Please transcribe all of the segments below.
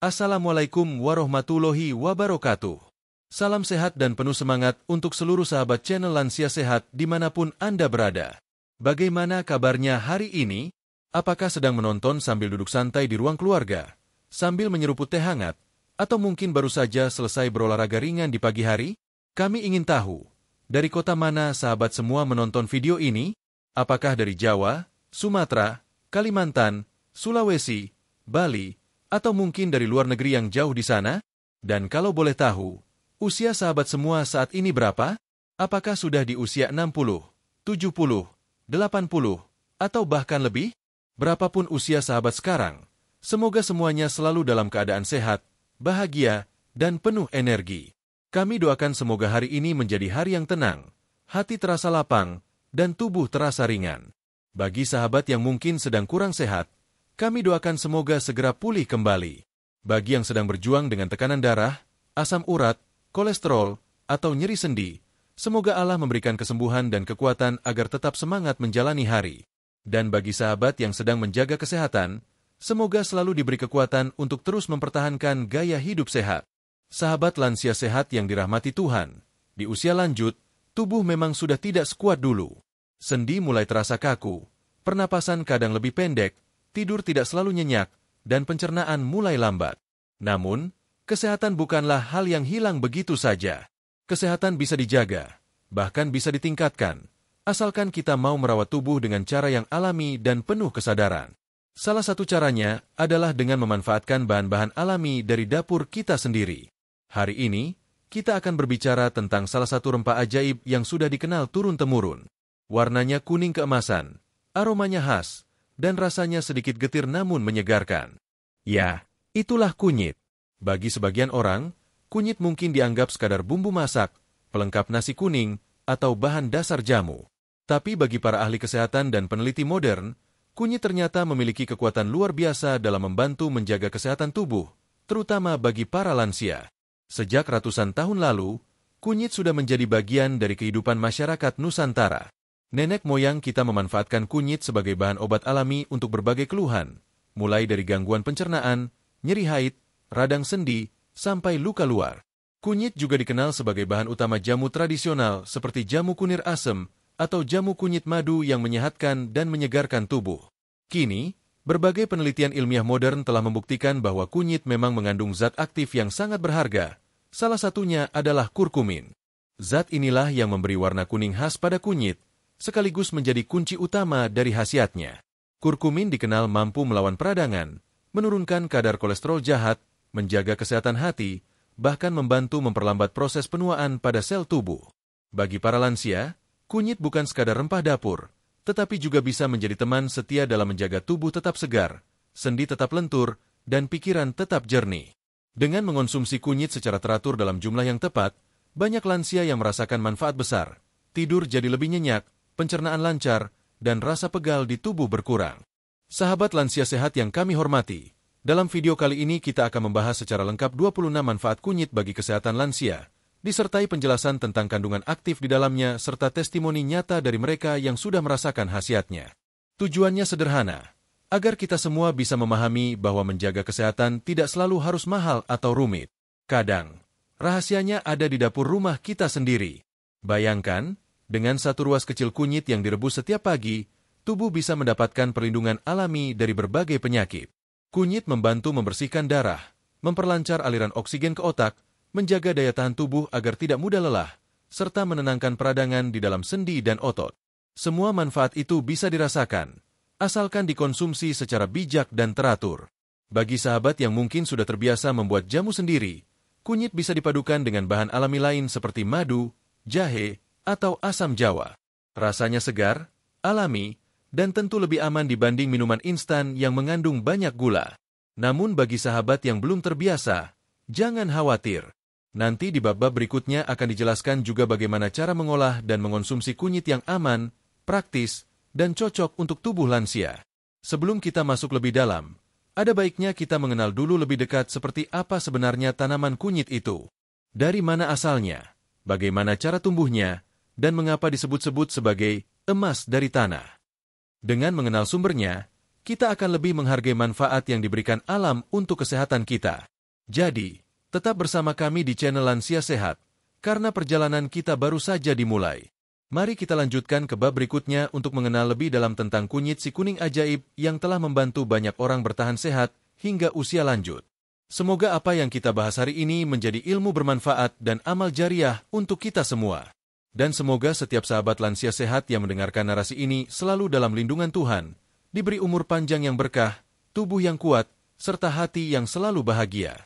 Assalamualaikum warahmatullahi wabarakatuh. Salam sehat dan penuh semangat untuk seluruh sahabat channel Lansia Sehat dimanapun Anda berada. Bagaimana kabarnya hari ini? Apakah sedang menonton sambil duduk santai di ruang keluarga, sambil menyeruput teh hangat, atau mungkin baru saja selesai berolahraga ringan di pagi hari? Kami ingin tahu, dari kota mana sahabat semua menonton video ini? Apakah dari Jawa, Sumatera, Kalimantan, Sulawesi, Bali, atau mungkin dari luar negeri yang jauh di sana? Dan kalau boleh tahu, usia sahabat semua saat ini berapa? Apakah sudah di usia 60, 70, 80, atau bahkan lebih? Berapapun usia sahabat sekarang, semoga semuanya selalu dalam keadaan sehat, bahagia, dan penuh energi. Kami doakan semoga hari ini menjadi hari yang tenang, hati terasa lapang, dan tubuh terasa ringan. Bagi sahabat yang mungkin sedang kurang sehat, kami doakan semoga segera pulih kembali. Bagi yang sedang berjuang dengan tekanan darah, asam urat, kolesterol, atau nyeri sendi, semoga Allah memberikan kesembuhan dan kekuatan agar tetap semangat menjalani hari. Dan bagi sahabat yang sedang menjaga kesehatan, semoga selalu diberi kekuatan untuk terus mempertahankan gaya hidup sehat. Sahabat lansia sehat yang dirahmati Tuhan, di usia lanjut, tubuh memang sudah tidak sekuat dulu. Sendi mulai terasa kaku, pernapasan kadang lebih pendek, tidur tidak selalu nyenyak, dan pencernaan mulai lambat. Namun, kesehatan bukanlah hal yang hilang begitu saja. Kesehatan bisa dijaga, bahkan bisa ditingkatkan, asalkan kita mau merawat tubuh dengan cara yang alami dan penuh kesadaran. Salah satu caranya adalah dengan memanfaatkan bahan-bahan alami dari dapur kita sendiri. Hari ini, kita akan berbicara tentang salah satu rempah ajaib yang sudah dikenal turun-temurun. Warnanya kuning keemasan, aromanya khas, dan rasanya sedikit getir namun menyegarkan. Ya, itulah kunyit. Bagi sebagian orang, kunyit mungkin dianggap sekadar bumbu masak, pelengkap nasi kuning, atau bahan dasar jamu. Tapi bagi para ahli kesehatan dan peneliti modern, kunyit ternyata memiliki kekuatan luar biasa dalam membantu menjaga kesehatan tubuh, terutama bagi para lansia. Sejak ratusan tahun lalu, kunyit sudah menjadi bagian dari kehidupan masyarakat Nusantara. Nenek moyang kita memanfaatkan kunyit sebagai bahan obat alami untuk berbagai keluhan, mulai dari gangguan pencernaan, nyeri haid, radang sendi, sampai luka luar. Kunyit juga dikenal sebagai bahan utama jamu tradisional seperti jamu kunir asem atau jamu kunyit madu yang menyehatkan dan menyegarkan tubuh. Kini, berbagai penelitian ilmiah modern telah membuktikan bahwa kunyit memang mengandung zat aktif yang sangat berharga. Salah satunya adalah kurkumin. Zat inilah yang memberi warna kuning khas pada kunyit, sekaligus menjadi kunci utama dari khasiatnya. Kurkumin dikenal mampu melawan peradangan, menurunkan kadar kolesterol jahat, menjaga kesehatan hati, bahkan membantu memperlambat proses penuaan pada sel tubuh. Bagi para lansia, kunyit bukan sekadar rempah dapur, tetapi juga bisa menjadi teman setia dalam menjaga tubuh tetap segar, sendi tetap lentur, dan pikiran tetap jernih. Dengan mengonsumsi kunyit secara teratur dalam jumlah yang tepat, banyak lansia yang merasakan manfaat besar. Tidur jadi lebih nyenyak, pencernaan lancar, dan rasa pegal di tubuh berkurang. Sahabat lansia sehat yang kami hormati, dalam video kali ini kita akan membahas secara lengkap 26 manfaat kunyit bagi kesehatan lansia, disertai penjelasan tentang kandungan aktif di dalamnya serta testimoni nyata dari mereka yang sudah merasakan khasiatnya. Tujuannya sederhana, agar kita semua bisa memahami bahwa menjaga kesehatan tidak selalu harus mahal atau rumit. Kadang, rahasianya ada di dapur rumah kita sendiri. Bayangkan, dengan satu ruas kecil kunyit yang direbus setiap pagi, tubuh bisa mendapatkan perlindungan alami dari berbagai penyakit. Kunyit membantu membersihkan darah, memperlancar aliran oksigen ke otak, menjaga daya tahan tubuh agar tidak mudah lelah, serta menenangkan peradangan di dalam sendi dan otot. Semua manfaat itu bisa dirasakan, asalkan dikonsumsi secara bijak dan teratur. Bagi sahabat yang mungkin sudah terbiasa membuat jamu sendiri, kunyit bisa dipadukan dengan bahan alami lain seperti madu, jahe, atau asam jawa. Rasanya segar, alami, dan tentu lebih aman dibanding minuman instan yang mengandung banyak gula. Namun bagi sahabat yang belum terbiasa, jangan khawatir. Nanti di bab-bab berikutnya akan dijelaskan juga bagaimana cara mengolah dan mengonsumsi kunyit yang aman, praktis, dan cocok untuk tubuh lansia. Sebelum kita masuk lebih dalam, ada baiknya kita mengenal dulu lebih dekat seperti apa sebenarnya tanaman kunyit itu. Dari mana asalnya, bagaimana cara tumbuhnya, dan mengapa disebut-sebut sebagai emas dari tanah. Dengan mengenal sumbernya, kita akan lebih menghargai manfaat yang diberikan alam untuk kesehatan kita. Jadi, tetap bersama kami di channel Lansia Sehat, karena perjalanan kita baru saja dimulai. Mari kita lanjutkan ke bab berikutnya untuk mengenal lebih dalam tentang kunyit si kuning ajaib yang telah membantu banyak orang bertahan sehat hingga usia lanjut. Semoga apa yang kita bahas hari ini menjadi ilmu bermanfaat dan amal jariah untuk kita semua. Dan semoga setiap sahabat lansia sehat yang mendengarkan narasi ini selalu dalam lindungan Tuhan, diberi umur panjang yang berkah, tubuh yang kuat, serta hati yang selalu bahagia.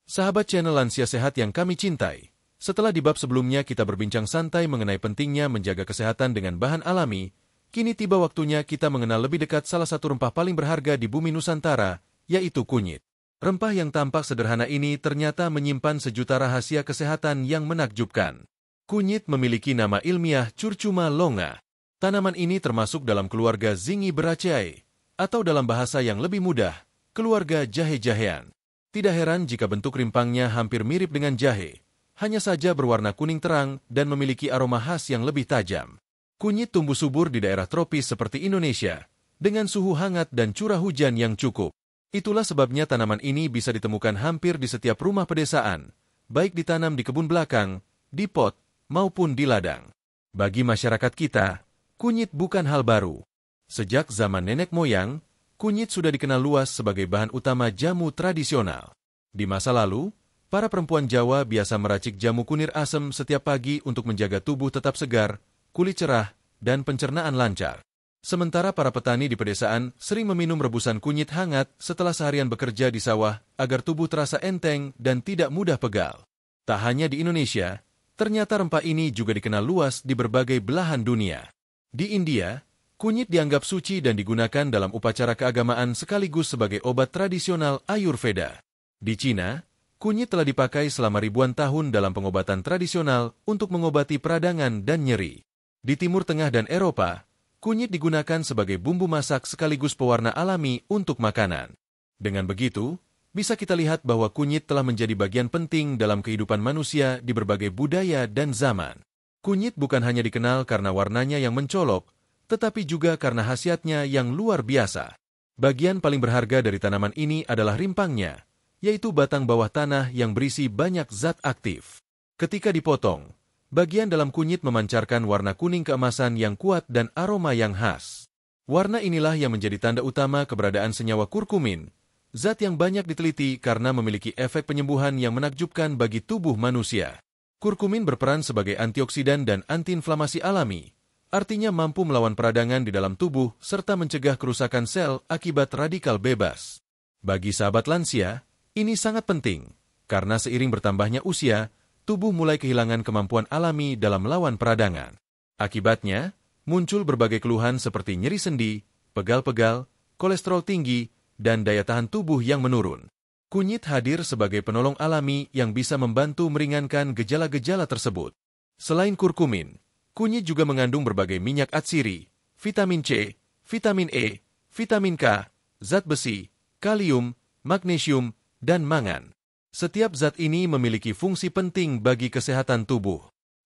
Sahabat channel Lansia Sehat yang kami cintai, setelah di bab sebelumnya kita berbincang santai mengenai pentingnya menjaga kesehatan dengan bahan alami, kini tiba waktunya kita mengenal lebih dekat salah satu rempah paling berharga di bumi Nusantara, yaitu kunyit. Rempah yang tampak sederhana ini ternyata menyimpan sejuta rahasia kesehatan yang menakjubkan. Kunyit memiliki nama ilmiah Curcuma longa. Tanaman ini termasuk dalam keluarga Zingiberaceae, atau dalam bahasa yang lebih mudah, keluarga jahe-jahean. Tidak heran jika bentuk rimpangnya hampir mirip dengan jahe, hanya saja berwarna kuning terang dan memiliki aroma khas yang lebih tajam. Kunyit tumbuh subur di daerah tropis seperti Indonesia, dengan suhu hangat dan curah hujan yang cukup. Itulah sebabnya tanaman ini bisa ditemukan hampir di setiap rumah pedesaan, baik ditanam di kebun belakang, di pot, maupun di ladang. Bagi masyarakat kita, kunyit bukan hal baru. Sejak zaman nenek moyang, kunyit sudah dikenal luas sebagai bahan utama jamu tradisional. Di masa lalu, para perempuan Jawa biasa meracik jamu kunir asem setiap pagi untuk menjaga tubuh tetap segar, kulit cerah, dan pencernaan lancar. Sementara para petani di pedesaan sering meminum rebusan kunyit hangat setelah seharian bekerja di sawah agar tubuh terasa enteng dan tidak mudah pegal. Tak hanya di Indonesia, ternyata rempah ini juga dikenal luas di berbagai belahan dunia. Di India, kunyit dianggap suci dan digunakan dalam upacara keagamaan sekaligus sebagai obat tradisional Ayurveda. Di Cina, kunyit telah dipakai selama ribuan tahun dalam pengobatan tradisional untuk mengobati peradangan dan nyeri. Di Timur Tengah dan Eropa, kunyit digunakan sebagai bumbu masak sekaligus pewarna alami untuk makanan. Dengan begitu, bisa kita lihat bahwa kunyit telah menjadi bagian penting dalam kehidupan manusia di berbagai budaya dan zaman. Kunyit bukan hanya dikenal karena warnanya yang mencolok, tetapi juga karena khasiatnya yang luar biasa. Bagian paling berharga dari tanaman ini adalah rimpangnya, yaitu batang bawah tanah yang berisi banyak zat aktif. Ketika dipotong, bagian dalam kunyit memancarkan warna kuning keemasan yang kuat dan aroma yang khas. Warna inilah yang menjadi tanda utama keberadaan senyawa kurkumin, zat yang banyak diteliti karena memiliki efek penyembuhan yang menakjubkan bagi tubuh manusia. Kurkumin berperan sebagai antioksidan dan antiinflamasi alami, artinya mampu melawan peradangan di dalam tubuh serta mencegah kerusakan sel akibat radikal bebas. Bagi sahabat lansia, ini sangat penting, karena seiring bertambahnya usia, tubuh mulai kehilangan kemampuan alami dalam melawan peradangan. Akibatnya, muncul berbagai keluhan seperti nyeri sendi, pegal-pegal, kolesterol tinggi, dan daya tahan tubuh yang menurun. Kunyit hadir sebagai penolong alami yang bisa membantu meringankan gejala-gejala tersebut. Selain kurkumin, kunyit juga mengandung berbagai minyak atsiri, vitamin C, vitamin E, vitamin K, zat besi, kalium, magnesium, dan mangan. Setiap zat ini memiliki fungsi penting bagi kesehatan tubuh.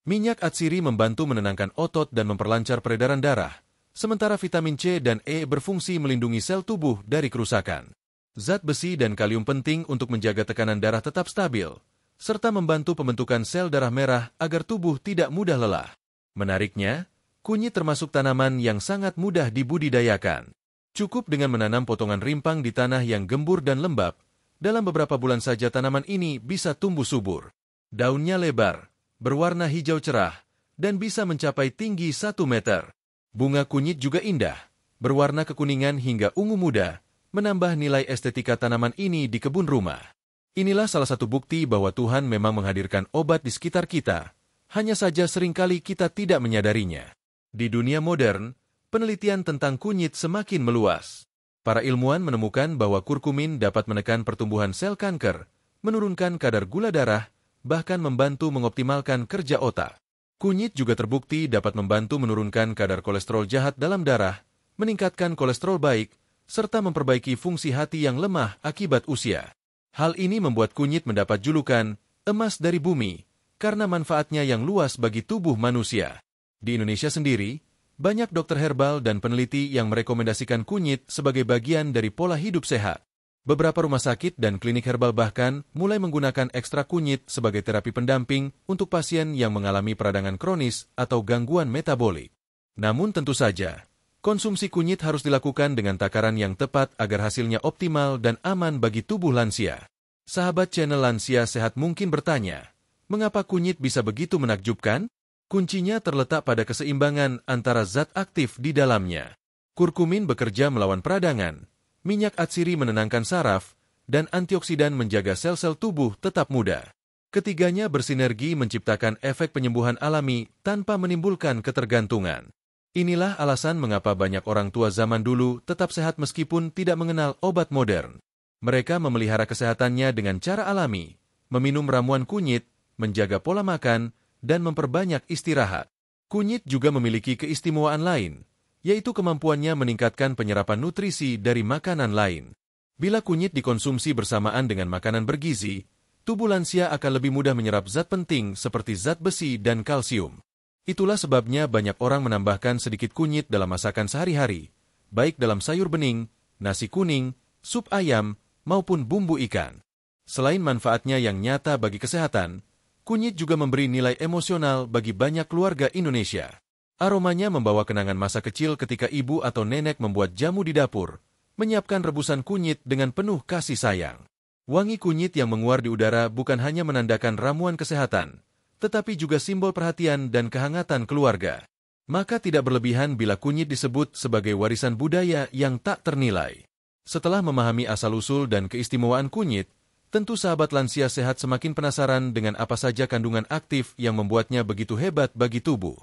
Minyak atsiri membantu menenangkan otot dan memperlancar peredaran darah, sementara vitamin C dan E berfungsi melindungi sel tubuh dari kerusakan. Zat besi dan kalium penting untuk menjaga tekanan darah tetap stabil, serta membantu pembentukan sel darah merah agar tubuh tidak mudah lelah. Menariknya, kunyit termasuk tanaman yang sangat mudah dibudidayakan. Cukup dengan menanam potongan rimpang di tanah yang gembur dan lembab, dalam beberapa bulan saja tanaman ini bisa tumbuh subur. Daunnya lebar, berwarna hijau cerah, dan bisa mencapai tinggi 1 meter. Bunga kunyit juga indah, berwarna kekuningan hingga ungu muda, menambah nilai estetika tanaman ini di kebun rumah. Inilah salah satu bukti bahwa Tuhan memang menghadirkan obat di sekitar kita, hanya saja seringkali kita tidak menyadarinya. Di dunia modern, penelitian tentang kunyit semakin meluas. Para ilmuwan menemukan bahwa kurkumin dapat menekan pertumbuhan sel kanker, menurunkan kadar gula darah, bahkan membantu mengoptimalkan kerja otak. Kunyit juga terbukti dapat membantu menurunkan kadar kolesterol jahat dalam darah, meningkatkan kolesterol baik, serta memperbaiki fungsi hati yang lemah akibat usia. Hal ini membuat kunyit mendapat julukan emas dari bumi, karena manfaatnya yang luas bagi tubuh manusia. Di Indonesia sendiri, banyak dokter herbal dan peneliti yang merekomendasikan kunyit sebagai bagian dari pola hidup sehat. Beberapa rumah sakit dan klinik herbal bahkan mulai menggunakan ekstrak kunyit sebagai terapi pendamping untuk pasien yang mengalami peradangan kronis atau gangguan metabolik. Namun tentu saja, konsumsi kunyit harus dilakukan dengan takaran yang tepat agar hasilnya optimal dan aman bagi tubuh lansia. Sahabat channel Lansia Sehat mungkin bertanya, mengapa kunyit bisa begitu menakjubkan? Kuncinya terletak pada keseimbangan antara zat aktif di dalamnya. Kurkumin bekerja melawan peradangan, minyak atsiri menenangkan saraf, dan antioksidan menjaga sel-sel tubuh tetap muda. Ketiganya bersinergi menciptakan efek penyembuhan alami tanpa menimbulkan ketergantungan. Inilah alasan mengapa banyak orang tua zaman dulu tetap sehat meskipun tidak mengenal obat modern. Mereka memelihara kesehatannya dengan cara alami, meminum ramuan kunyit, menjaga pola makan, dan memperbanyak istirahat. Kunyit juga memiliki keistimewaan lain, yaitu kemampuannya meningkatkan penyerapan nutrisi dari makanan lain. Bila kunyit dikonsumsi bersamaan dengan makanan bergizi, tubuh lansia akan lebih mudah menyerap zat penting seperti zat besi dan kalsium. Itulah sebabnya banyak orang menambahkan sedikit kunyit dalam masakan sehari-hari, baik dalam sayur bening, nasi kuning, sup ayam, maupun bumbu ikan. Selain manfaatnya yang nyata bagi kesehatan, kunyit juga memberi nilai emosional bagi banyak keluarga Indonesia. Aromanya membawa kenangan masa kecil ketika ibu atau nenek membuat jamu di dapur, menyiapkan rebusan kunyit dengan penuh kasih sayang. Wangi kunyit yang menguar di udara bukan hanya menandakan ramuan kesehatan, tetapi juga simbol perhatian dan kehangatan keluarga. Maka tidak berlebihan bila kunyit disebut sebagai warisan budaya yang tak ternilai. Setelah memahami asal-usul dan keistimewaan kunyit, tentu sahabat lansia sehat semakin penasaran dengan apa saja kandungan aktif yang membuatnya begitu hebat bagi tubuh.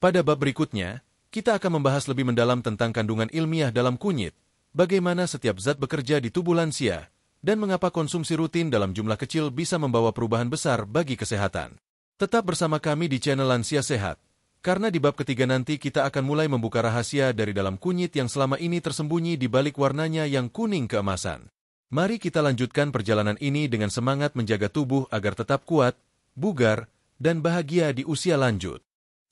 Pada bab berikutnya, kita akan membahas lebih mendalam tentang kandungan ilmiah dalam kunyit, bagaimana setiap zat bekerja di tubuh lansia, dan mengapa konsumsi rutin dalam jumlah kecil bisa membawa perubahan besar bagi kesehatan. Tetap bersama kami di channel Lansia Sehat, karena di bab ketiga nanti kita akan mulai membuka rahasia dari dalam kunyit yang selama ini tersembunyi di balik warnanya yang kuning keemasan. Mari kita lanjutkan perjalanan ini dengan semangat menjaga tubuh agar tetap kuat, bugar, dan bahagia di usia lanjut.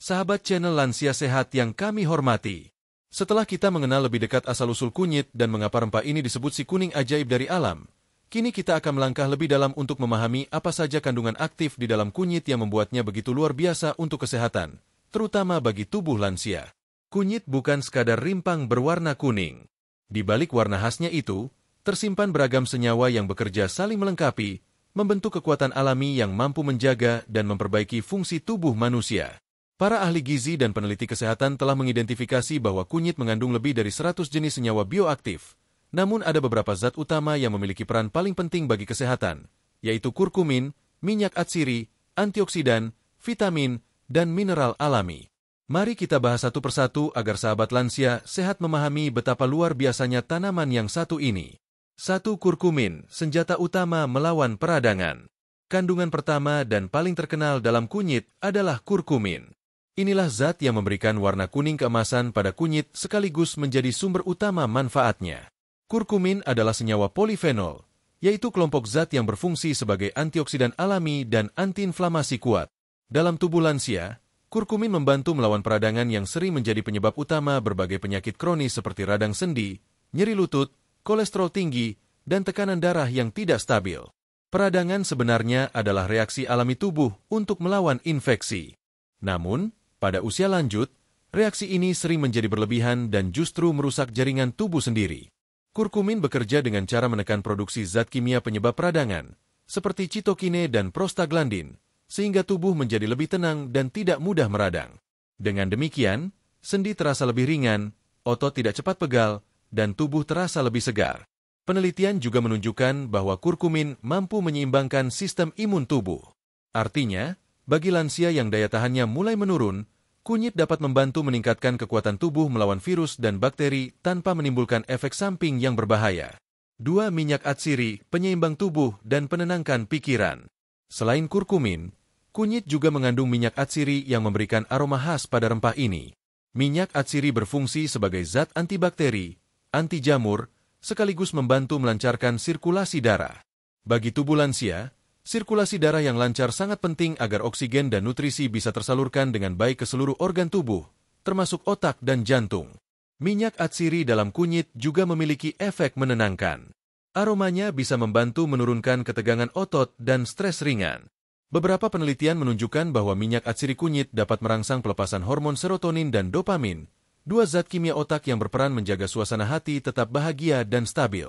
Sahabat channel Lansia Sehat yang kami hormati, setelah kita mengenal lebih dekat asal-usul kunyit dan mengapa rempah ini disebut si kuning ajaib dari alam, kini kita akan melangkah lebih dalam untuk memahami apa saja kandungan aktif di dalam kunyit yang membuatnya begitu luar biasa untuk kesehatan, terutama bagi tubuh lansia. Kunyit bukan sekadar rimpang berwarna kuning. Di balik warna khasnya itu, tersimpan beragam senyawa yang bekerja saling melengkapi, membentuk kekuatan alami yang mampu menjaga dan memperbaiki fungsi tubuh manusia. Para ahli gizi dan peneliti kesehatan telah mengidentifikasi bahwa kunyit mengandung lebih dari 100 jenis senyawa bioaktif. Namun ada beberapa zat utama yang memiliki peran paling penting bagi kesehatan, yaitu kurkumin, minyak atsiri, antioksidan, vitamin, dan mineral alami. Mari kita bahas satu persatu agar sahabat lansia sehat memahami betapa luar biasanya tanaman yang satu ini. 1. Kurkumin, senjata utama melawan peradangan. Kandungan pertama dan paling terkenal dalam kunyit adalah kurkumin. Inilah zat yang memberikan warna kuning keemasan pada kunyit sekaligus menjadi sumber utama manfaatnya. Kurkumin adalah senyawa polifenol, yaitu kelompok zat yang berfungsi sebagai antioksidan alami dan antiinflamasi kuat. Dalam tubuh lansia, kurkumin membantu melawan peradangan yang sering menjadi penyebab utama berbagai penyakit kronis seperti radang sendi, nyeri lutut, kolesterol tinggi, dan tekanan darah yang tidak stabil. Peradangan sebenarnya adalah reaksi alami tubuh untuk melawan infeksi. Namun, pada usia lanjut, reaksi ini sering menjadi berlebihan dan justru merusak jaringan tubuh sendiri. Kurkumin bekerja dengan cara menekan produksi zat kimia penyebab peradangan, seperti citokine dan prostaglandin, sehingga tubuh menjadi lebih tenang dan tidak mudah meradang. Dengan demikian, sendi terasa lebih ringan, otot tidak cepat pegal, dan tubuh terasa lebih segar. Penelitian juga menunjukkan bahwa kurkumin mampu menyeimbangkan sistem imun tubuh. Artinya, bagi lansia yang daya tahannya mulai menurun, kunyit dapat membantu meningkatkan kekuatan tubuh melawan virus dan bakteri tanpa menimbulkan efek samping yang berbahaya. 2. Minyak atsiri, penyeimbang tubuh dan penenangkan pikiran. Selain kurkumin, kunyit juga mengandung minyak atsiri yang memberikan aroma khas pada rempah ini. Minyak atsiri berfungsi sebagai zat antibakteri, anti jamur, sekaligus membantu melancarkan sirkulasi darah. Bagi tubuh lansia, sirkulasi darah yang lancar sangat penting agar oksigen dan nutrisi bisa tersalurkan dengan baik ke seluruh organ tubuh, termasuk otak dan jantung. Minyak atsiri dalam kunyit juga memiliki efek menenangkan. Aromanya bisa membantu menurunkan ketegangan otot dan stres ringan. Beberapa penelitian menunjukkan bahwa minyak atsiri kunyit dapat merangsang pelepasan hormon serotonin dan dopamin, dua zat kimia otak yang berperan menjaga suasana hati tetap bahagia dan stabil.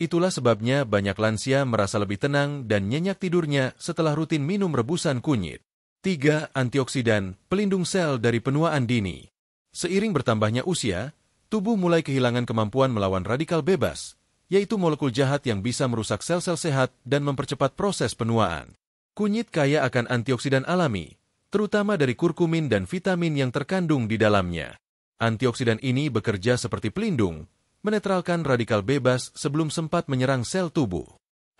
Itulah sebabnya banyak lansia merasa lebih tenang dan nyenyak tidurnya setelah rutin minum rebusan kunyit. 3. Antioksidan, pelindung sel dari penuaan dini. Seiring bertambahnya usia, tubuh mulai kehilangan kemampuan melawan radikal bebas, yaitu molekul jahat yang bisa merusak sel-sel sehat dan mempercepat proses penuaan. Kunyit kaya akan antioksidan alami, terutama dari kurkumin dan vitamin yang terkandung di dalamnya. Antioksidan ini bekerja seperti pelindung, menetralkan radikal bebas sebelum sempat menyerang sel tubuh.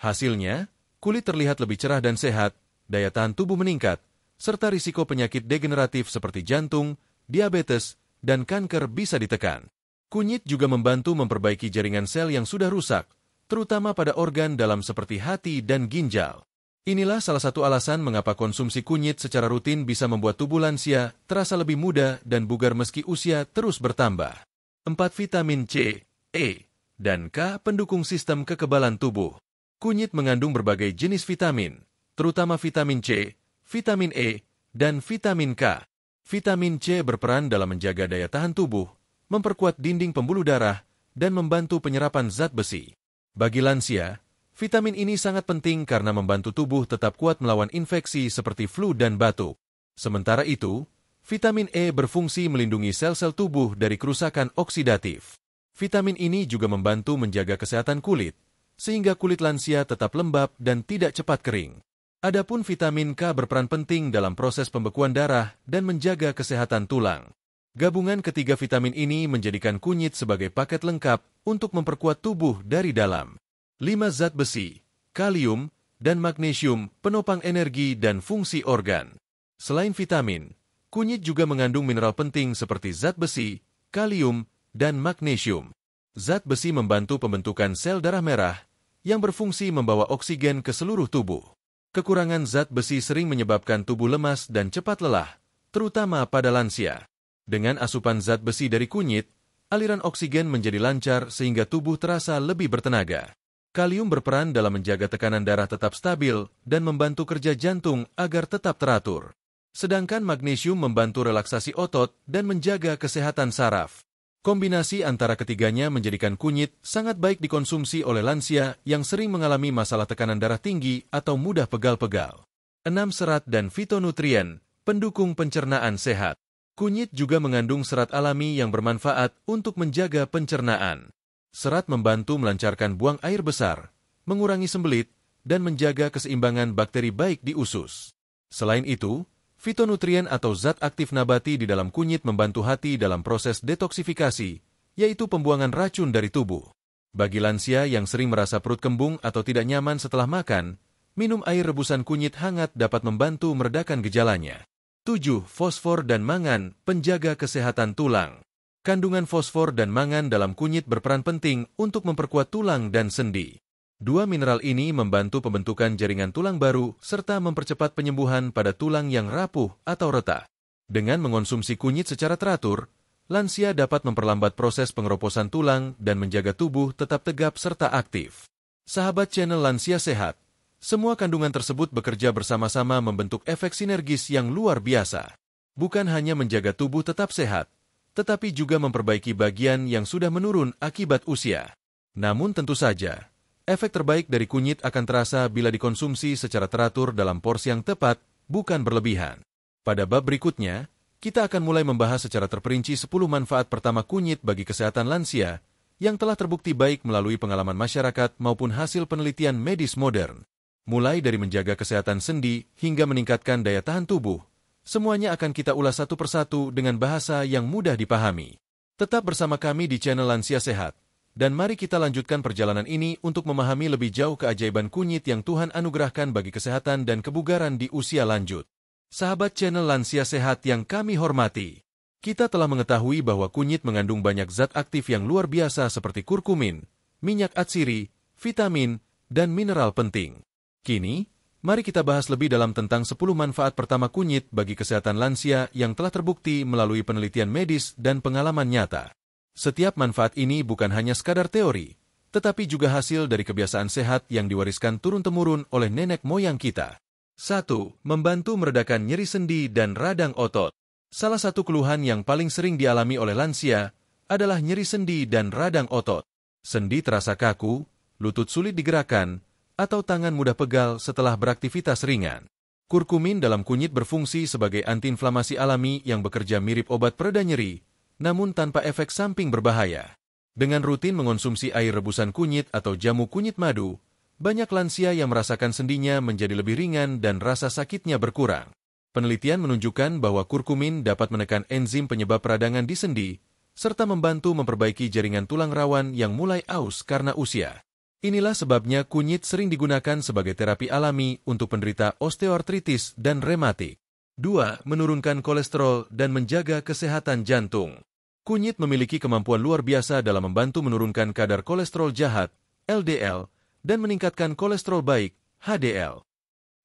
Hasilnya, kulit terlihat lebih cerah dan sehat, daya tahan tubuh meningkat, serta risiko penyakit degeneratif seperti jantung, diabetes, dan kanker bisa ditekan. Kunyit juga membantu memperbaiki jaringan sel yang sudah rusak, terutama pada organ dalam seperti hati dan ginjal. Inilah salah satu alasan mengapa konsumsi kunyit secara rutin bisa membuat tubuh lansia terasa lebih muda dan bugar meski usia terus bertambah. 4. Vitamin C, E, dan K pendukung sistem kekebalan tubuh. Kunyit mengandung berbagai jenis vitamin, terutama vitamin C, vitamin E, dan vitamin K. Vitamin C berperan dalam menjaga daya tahan tubuh, memperkuat dinding pembuluh darah, dan membantu penyerapan zat besi. Bagi lansia, vitamin ini sangat penting karena membantu tubuh tetap kuat melawan infeksi seperti flu dan batuk. Sementara itu, vitamin E berfungsi melindungi sel-sel tubuh dari kerusakan oksidatif. Vitamin ini juga membantu menjaga kesehatan kulit, sehingga kulit lansia tetap lembab dan tidak cepat kering. Adapun vitamin K berperan penting dalam proses pembekuan darah dan menjaga kesehatan tulang. Gabungan ketiga vitamin ini menjadikan kunyit sebagai paket lengkap untuk memperkuat tubuh dari dalam. 5. Zat besi, kalium, dan magnesium penopang energi dan fungsi organ. Selain vitamin, kunyit juga mengandung mineral penting seperti zat besi, kalium, dan magnesium. Zat besi membantu pembentukan sel darah merah yang berfungsi membawa oksigen ke seluruh tubuh. Kekurangan zat besi sering menyebabkan tubuh lemas dan cepat lelah, terutama pada lansia. Dengan asupan zat besi dari kunyit, aliran oksigen menjadi lancar sehingga tubuh terasa lebih bertenaga. Kalium berperan dalam menjaga tekanan darah tetap stabil dan membantu kerja jantung agar tetap teratur. Sedangkan magnesium membantu relaksasi otot dan menjaga kesehatan saraf. Kombinasi antara ketiganya menjadikan kunyit sangat baik dikonsumsi oleh lansia yang sering mengalami masalah tekanan darah tinggi atau mudah pegal-pegal. 6. Serat dan fitonutrien, pendukung pencernaan sehat. Kunyit juga mengandung serat alami yang bermanfaat untuk menjaga pencernaan. Serat membantu melancarkan buang air besar, mengurangi sembelit, dan menjaga keseimbangan bakteri baik di usus. Selain itu, fitonutrien atau zat aktif nabati di dalam kunyit membantu hati dalam proses detoksifikasi, yaitu pembuangan racun dari tubuh. Bagi lansia yang sering merasa perut kembung atau tidak nyaman setelah makan, minum air rebusan kunyit hangat dapat membantu meredakan gejalanya. 7. Fosfor dan mangan, penjaga kesehatan tulang. Kandungan fosfor dan mangan dalam kunyit berperan penting untuk memperkuat tulang dan sendi. Dua mineral ini membantu pembentukan jaringan tulang baru serta mempercepat penyembuhan pada tulang yang rapuh atau retak. Dengan mengonsumsi kunyit secara teratur, lansia dapat memperlambat proses pengeroposan tulang dan menjaga tubuh tetap tegap serta aktif. Sahabat channel Lansia Sehat, semua kandungan tersebut bekerja bersama-sama membentuk efek sinergis yang luar biasa. Bukan hanya menjaga tubuh tetap sehat, tetapi juga memperbaiki bagian yang sudah menurun akibat usia. Namun tentu saja, efek terbaik dari kunyit akan terasa bila dikonsumsi secara teratur dalam porsi yang tepat, bukan berlebihan. Pada bab berikutnya, kita akan mulai membahas secara terperinci 10 manfaat pertama kunyit bagi kesehatan lansia yang telah terbukti baik melalui pengalaman masyarakat maupun hasil penelitian medis modern. Mulai dari menjaga kesehatan sendi hingga meningkatkan daya tahan tubuh, semuanya akan kita ulas satu persatu dengan bahasa yang mudah dipahami. Tetap bersama kami di channel Lansia Sehat. Dan mari kita lanjutkan perjalanan ini untuk memahami lebih jauh keajaiban kunyit yang Tuhan anugerahkan bagi kesehatan dan kebugaran di usia lanjut. Sahabat channel Lansia Sehat yang kami hormati, kita telah mengetahui bahwa kunyit mengandung banyak zat aktif yang luar biasa seperti kurkumin, minyak atsiri, vitamin, dan mineral penting. Kini, mari kita bahas lebih dalam tentang 10 manfaat pertama kunyit bagi kesehatan lansia yang telah terbukti melalui penelitian medis dan pengalaman nyata. Setiap manfaat ini bukan hanya sekadar teori, tetapi juga hasil dari kebiasaan sehat yang diwariskan turun-temurun oleh nenek moyang kita. 1. Membantu meredakan nyeri sendi dan radang otot. Salah satu keluhan yang paling sering dialami oleh lansia adalah nyeri sendi dan radang otot. Sendi terasa kaku, lutut sulit digerakkan, atau tangan mudah pegal setelah beraktivitas ringan. Kurkumin dalam kunyit berfungsi sebagai antiinflamasi alami yang bekerja mirip obat pereda nyeri, namun tanpa efek samping berbahaya. Dengan rutin mengonsumsi air rebusan kunyit atau jamu kunyit madu, banyak lansia yang merasakan sendinya menjadi lebih ringan dan rasa sakitnya berkurang. Penelitian menunjukkan bahwa kurkumin dapat menekan enzim penyebab peradangan di sendi, serta membantu memperbaiki jaringan tulang rawan yang mulai aus karena usia. Inilah sebabnya kunyit sering digunakan sebagai terapi alami untuk penderita osteoartritis dan rematik. 2. Menurunkan kolesterol dan menjaga kesehatan jantung. Kunyit memiliki kemampuan luar biasa dalam membantu menurunkan kadar kolesterol jahat, LDL, dan meningkatkan kolesterol baik, HDL.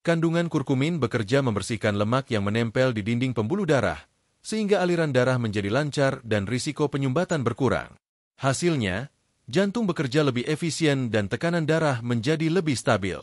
Kandungan kurkumin bekerja membersihkan lemak yang menempel di dinding pembuluh darah, sehingga aliran darah menjadi lancar dan risiko penyumbatan berkurang. Hasilnya, jantung bekerja lebih efisien dan tekanan darah menjadi lebih stabil.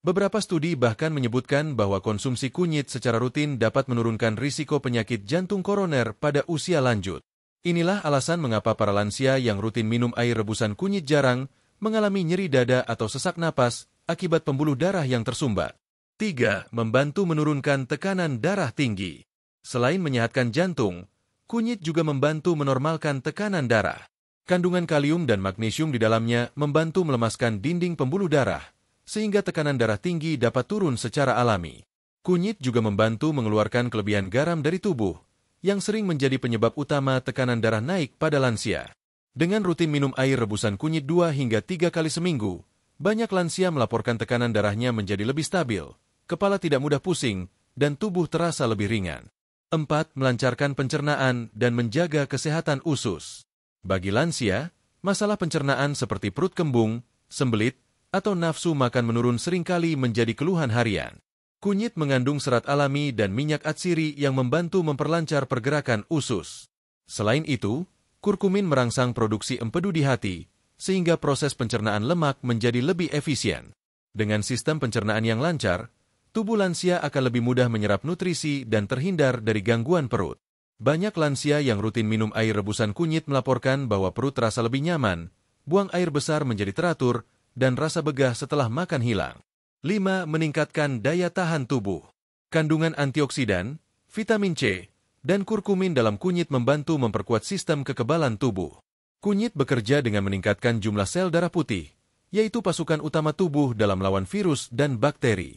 Beberapa studi bahkan menyebutkan bahwa konsumsi kunyit secara rutin dapat menurunkan risiko penyakit jantung koroner pada usia lanjut. Inilah alasan mengapa para lansia yang rutin minum air rebusan kunyit jarang mengalami nyeri dada atau sesak napas akibat pembuluh darah yang tersumbat. 3. Membantu menurunkan tekanan darah tinggi. Selain menyehatkan jantung, kunyit juga membantu menormalkan tekanan darah. Kandungan kalium dan magnesium di dalamnya membantu melemaskan dinding pembuluh darah, sehingga tekanan darah tinggi dapat turun secara alami. Kunyit juga membantu mengeluarkan kelebihan garam dari tubuh, yang sering menjadi penyebab utama tekanan darah naik pada lansia. Dengan rutin minum air rebusan kunyit 2 hingga 3 kali seminggu, banyak lansia melaporkan tekanan darahnya menjadi lebih stabil, kepala tidak mudah pusing, dan tubuh terasa lebih ringan. 4. Melancarkan pencernaan dan menjaga kesehatan usus. Bagi lansia, masalah pencernaan seperti perut kembung, sembelit, atau nafsu makan menurun seringkali menjadi keluhan harian. Kunyit mengandung serat alami dan minyak atsiri yang membantu memperlancar pergerakan usus. Selain itu, kurkumin merangsang produksi empedu di hati, sehingga proses pencernaan lemak menjadi lebih efisien. Dengan sistem pencernaan yang lancar, tubuh lansia akan lebih mudah menyerap nutrisi dan terhindar dari gangguan perut. Banyak lansia yang rutin minum air rebusan kunyit melaporkan bahwa perut terasa lebih nyaman, buang air besar menjadi teratur, dan rasa begah setelah makan hilang. 5. Meningkatkan daya tahan tubuh. Kandungan antioksidan, vitamin C, dan kurkumin dalam kunyit membantu memperkuat sistem kekebalan tubuh. Kunyit bekerja dengan meningkatkan jumlah sel darah putih, yaitu pasukan utama tubuh dalam melawan virus dan bakteri.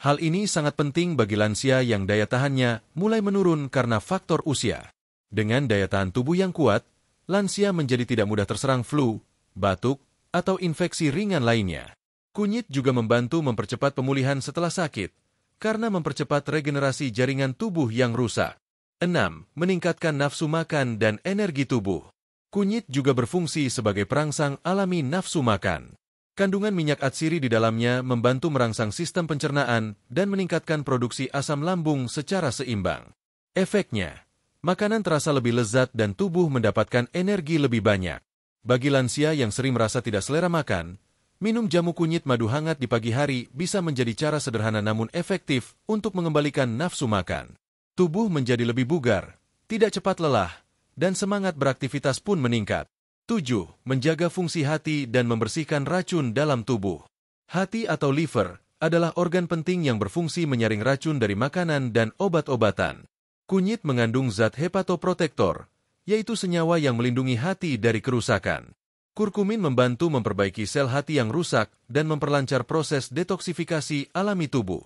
Hal ini sangat penting bagi lansia yang daya tahannya mulai menurun karena faktor usia. Dengan daya tahan tubuh yang kuat, lansia menjadi tidak mudah terserang flu, batuk, atau infeksi ringan lainnya. Kunyit juga membantu mempercepat pemulihan setelah sakit, karena mempercepat regenerasi jaringan tubuh yang rusak. 6. Meningkatkan nafsu makan dan energi tubuh. Kunyit juga berfungsi sebagai perangsang alami nafsu makan. Kandungan minyak atsiri di dalamnya membantu merangsang sistem pencernaan dan meningkatkan produksi asam lambung secara seimbang. Efeknya, makanan terasa lebih lezat dan tubuh mendapatkan energi lebih banyak. Bagi lansia yang sering merasa tidak selera makan, minum jamu kunyit madu hangat di pagi hari bisa menjadi cara sederhana namun efektif untuk mengembalikan nafsu makan. Tubuh menjadi lebih bugar, tidak cepat lelah, dan semangat beraktivitas pun meningkat. 7. Menjaga fungsi hati dan membersihkan racun dalam tubuh. Hati atau liver adalah organ penting yang berfungsi menyaring racun dari makanan dan obat-obatan. Kunyit mengandung zat hepatoprotektor, yaitu senyawa yang melindungi hati dari kerusakan. Kurkumin membantu memperbaiki sel hati yang rusak dan memperlancar proses detoksifikasi alami tubuh.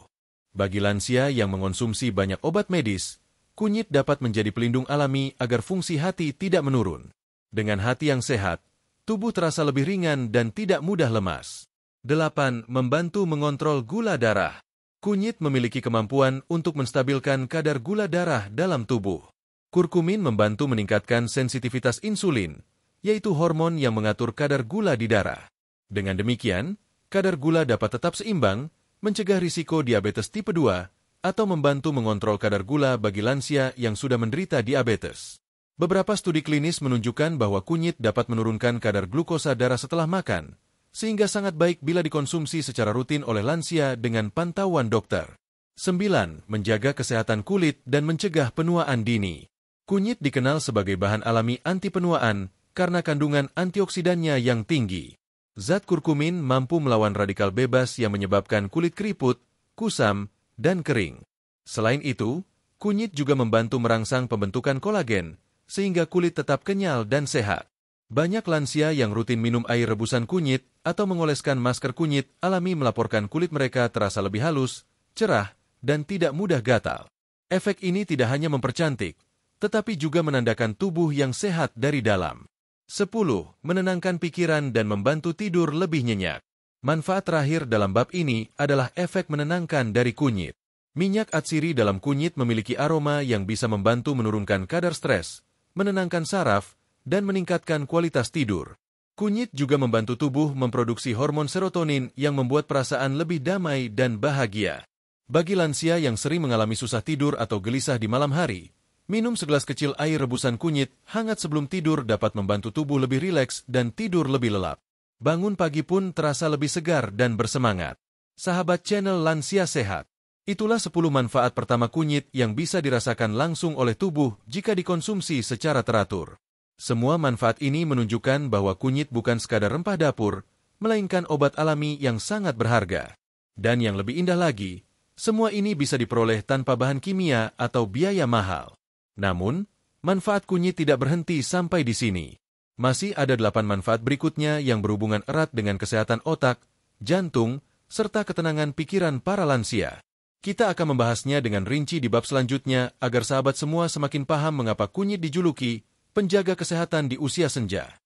Bagi lansia yang mengonsumsi banyak obat medis, kunyit dapat menjadi pelindung alami agar fungsi hati tidak menurun. Dengan hati yang sehat, tubuh terasa lebih ringan dan tidak mudah lemas. 8. Membantu mengontrol gula darah. Kunyit memiliki kemampuan untuk menstabilkan kadar gula darah dalam tubuh. Kurkumin membantu meningkatkan sensitivitas insulin, yaitu hormon yang mengatur kadar gula di darah. Dengan demikian, kadar gula dapat tetap seimbang, mencegah risiko diabetes tipe 2, atau membantu mengontrol kadar gula bagi lansia yang sudah menderita diabetes. Beberapa studi klinis menunjukkan bahwa kunyit dapat menurunkan kadar glukosa darah setelah makan, sehingga sangat baik bila dikonsumsi secara rutin oleh lansia dengan pantauan dokter. 9. Menjaga kesehatan kulit dan mencegah penuaan dini. Kunyit dikenal sebagai bahan alami anti penuaan karena kandungan antioksidannya yang tinggi. Zat kurkumin mampu melawan radikal bebas yang menyebabkan kulit keriput, kusam, dan kering. Selain itu, kunyit juga membantu merangsang pembentukan kolagen, sehingga kulit tetap kenyal dan sehat. Banyak lansia yang rutin minum air rebusan kunyit atau mengoleskan masker kunyit alami melaporkan kulit mereka terasa lebih halus, cerah, dan tidak mudah gatal. Efek ini tidak hanya mempercantik, tetapi juga menandakan tubuh yang sehat dari dalam. 10. Menenangkan pikiran dan membantu tidur lebih nyenyak. Manfaat terakhir dalam bab ini adalah efek menenangkan dari kunyit. Minyak atsiri dalam kunyit memiliki aroma yang bisa membantu menurunkan kadar stres, menenangkan saraf, dan meningkatkan kualitas tidur. Kunyit juga membantu tubuh memproduksi hormon serotonin yang membuat perasaan lebih damai dan bahagia. Bagi lansia yang sering mengalami susah tidur atau gelisah di malam hari, minum segelas kecil air rebusan kunyit hangat sebelum tidur dapat membantu tubuh lebih rileks dan tidur lebih lelap. Bangun pagi pun terasa lebih segar dan bersemangat. Sahabat channel Lansia Sehat, itulah 10 manfaat pertama kunyit yang bisa dirasakan langsung oleh tubuh jika dikonsumsi secara teratur. Semua manfaat ini menunjukkan bahwa kunyit bukan sekadar rempah dapur, melainkan obat alami yang sangat berharga. Dan yang lebih indah lagi, semua ini bisa diperoleh tanpa bahan kimia atau biaya mahal. Namun, manfaat kunyit tidak berhenti sampai di sini. Masih ada 8 manfaat berikutnya yang berhubungan erat dengan kesehatan otak, jantung, serta ketenangan pikiran para lansia. Kita akan membahasnya dengan rinci di bab selanjutnya agar sahabat semua semakin paham mengapa kunyit dijuluki penjaga kesehatan di usia senja.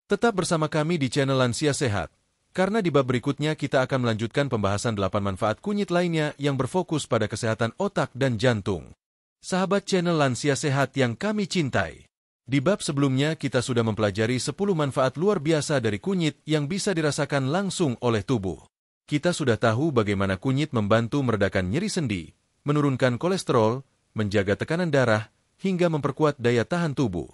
Tetap bersama kami di channel Lansia Sehat, karena di bab berikutnya kita akan melanjutkan pembahasan 8 manfaat kunyit lainnya yang berfokus pada kesehatan otak dan jantung. Sahabat channel Lansia Sehat yang kami cintai, di bab sebelumnya kita sudah mempelajari 10 manfaat luar biasa dari kunyit yang bisa dirasakan langsung oleh tubuh. Kita sudah tahu bagaimana kunyit membantu meredakan nyeri sendi, menurunkan kolesterol, menjaga tekanan darah, hingga memperkuat daya tahan tubuh.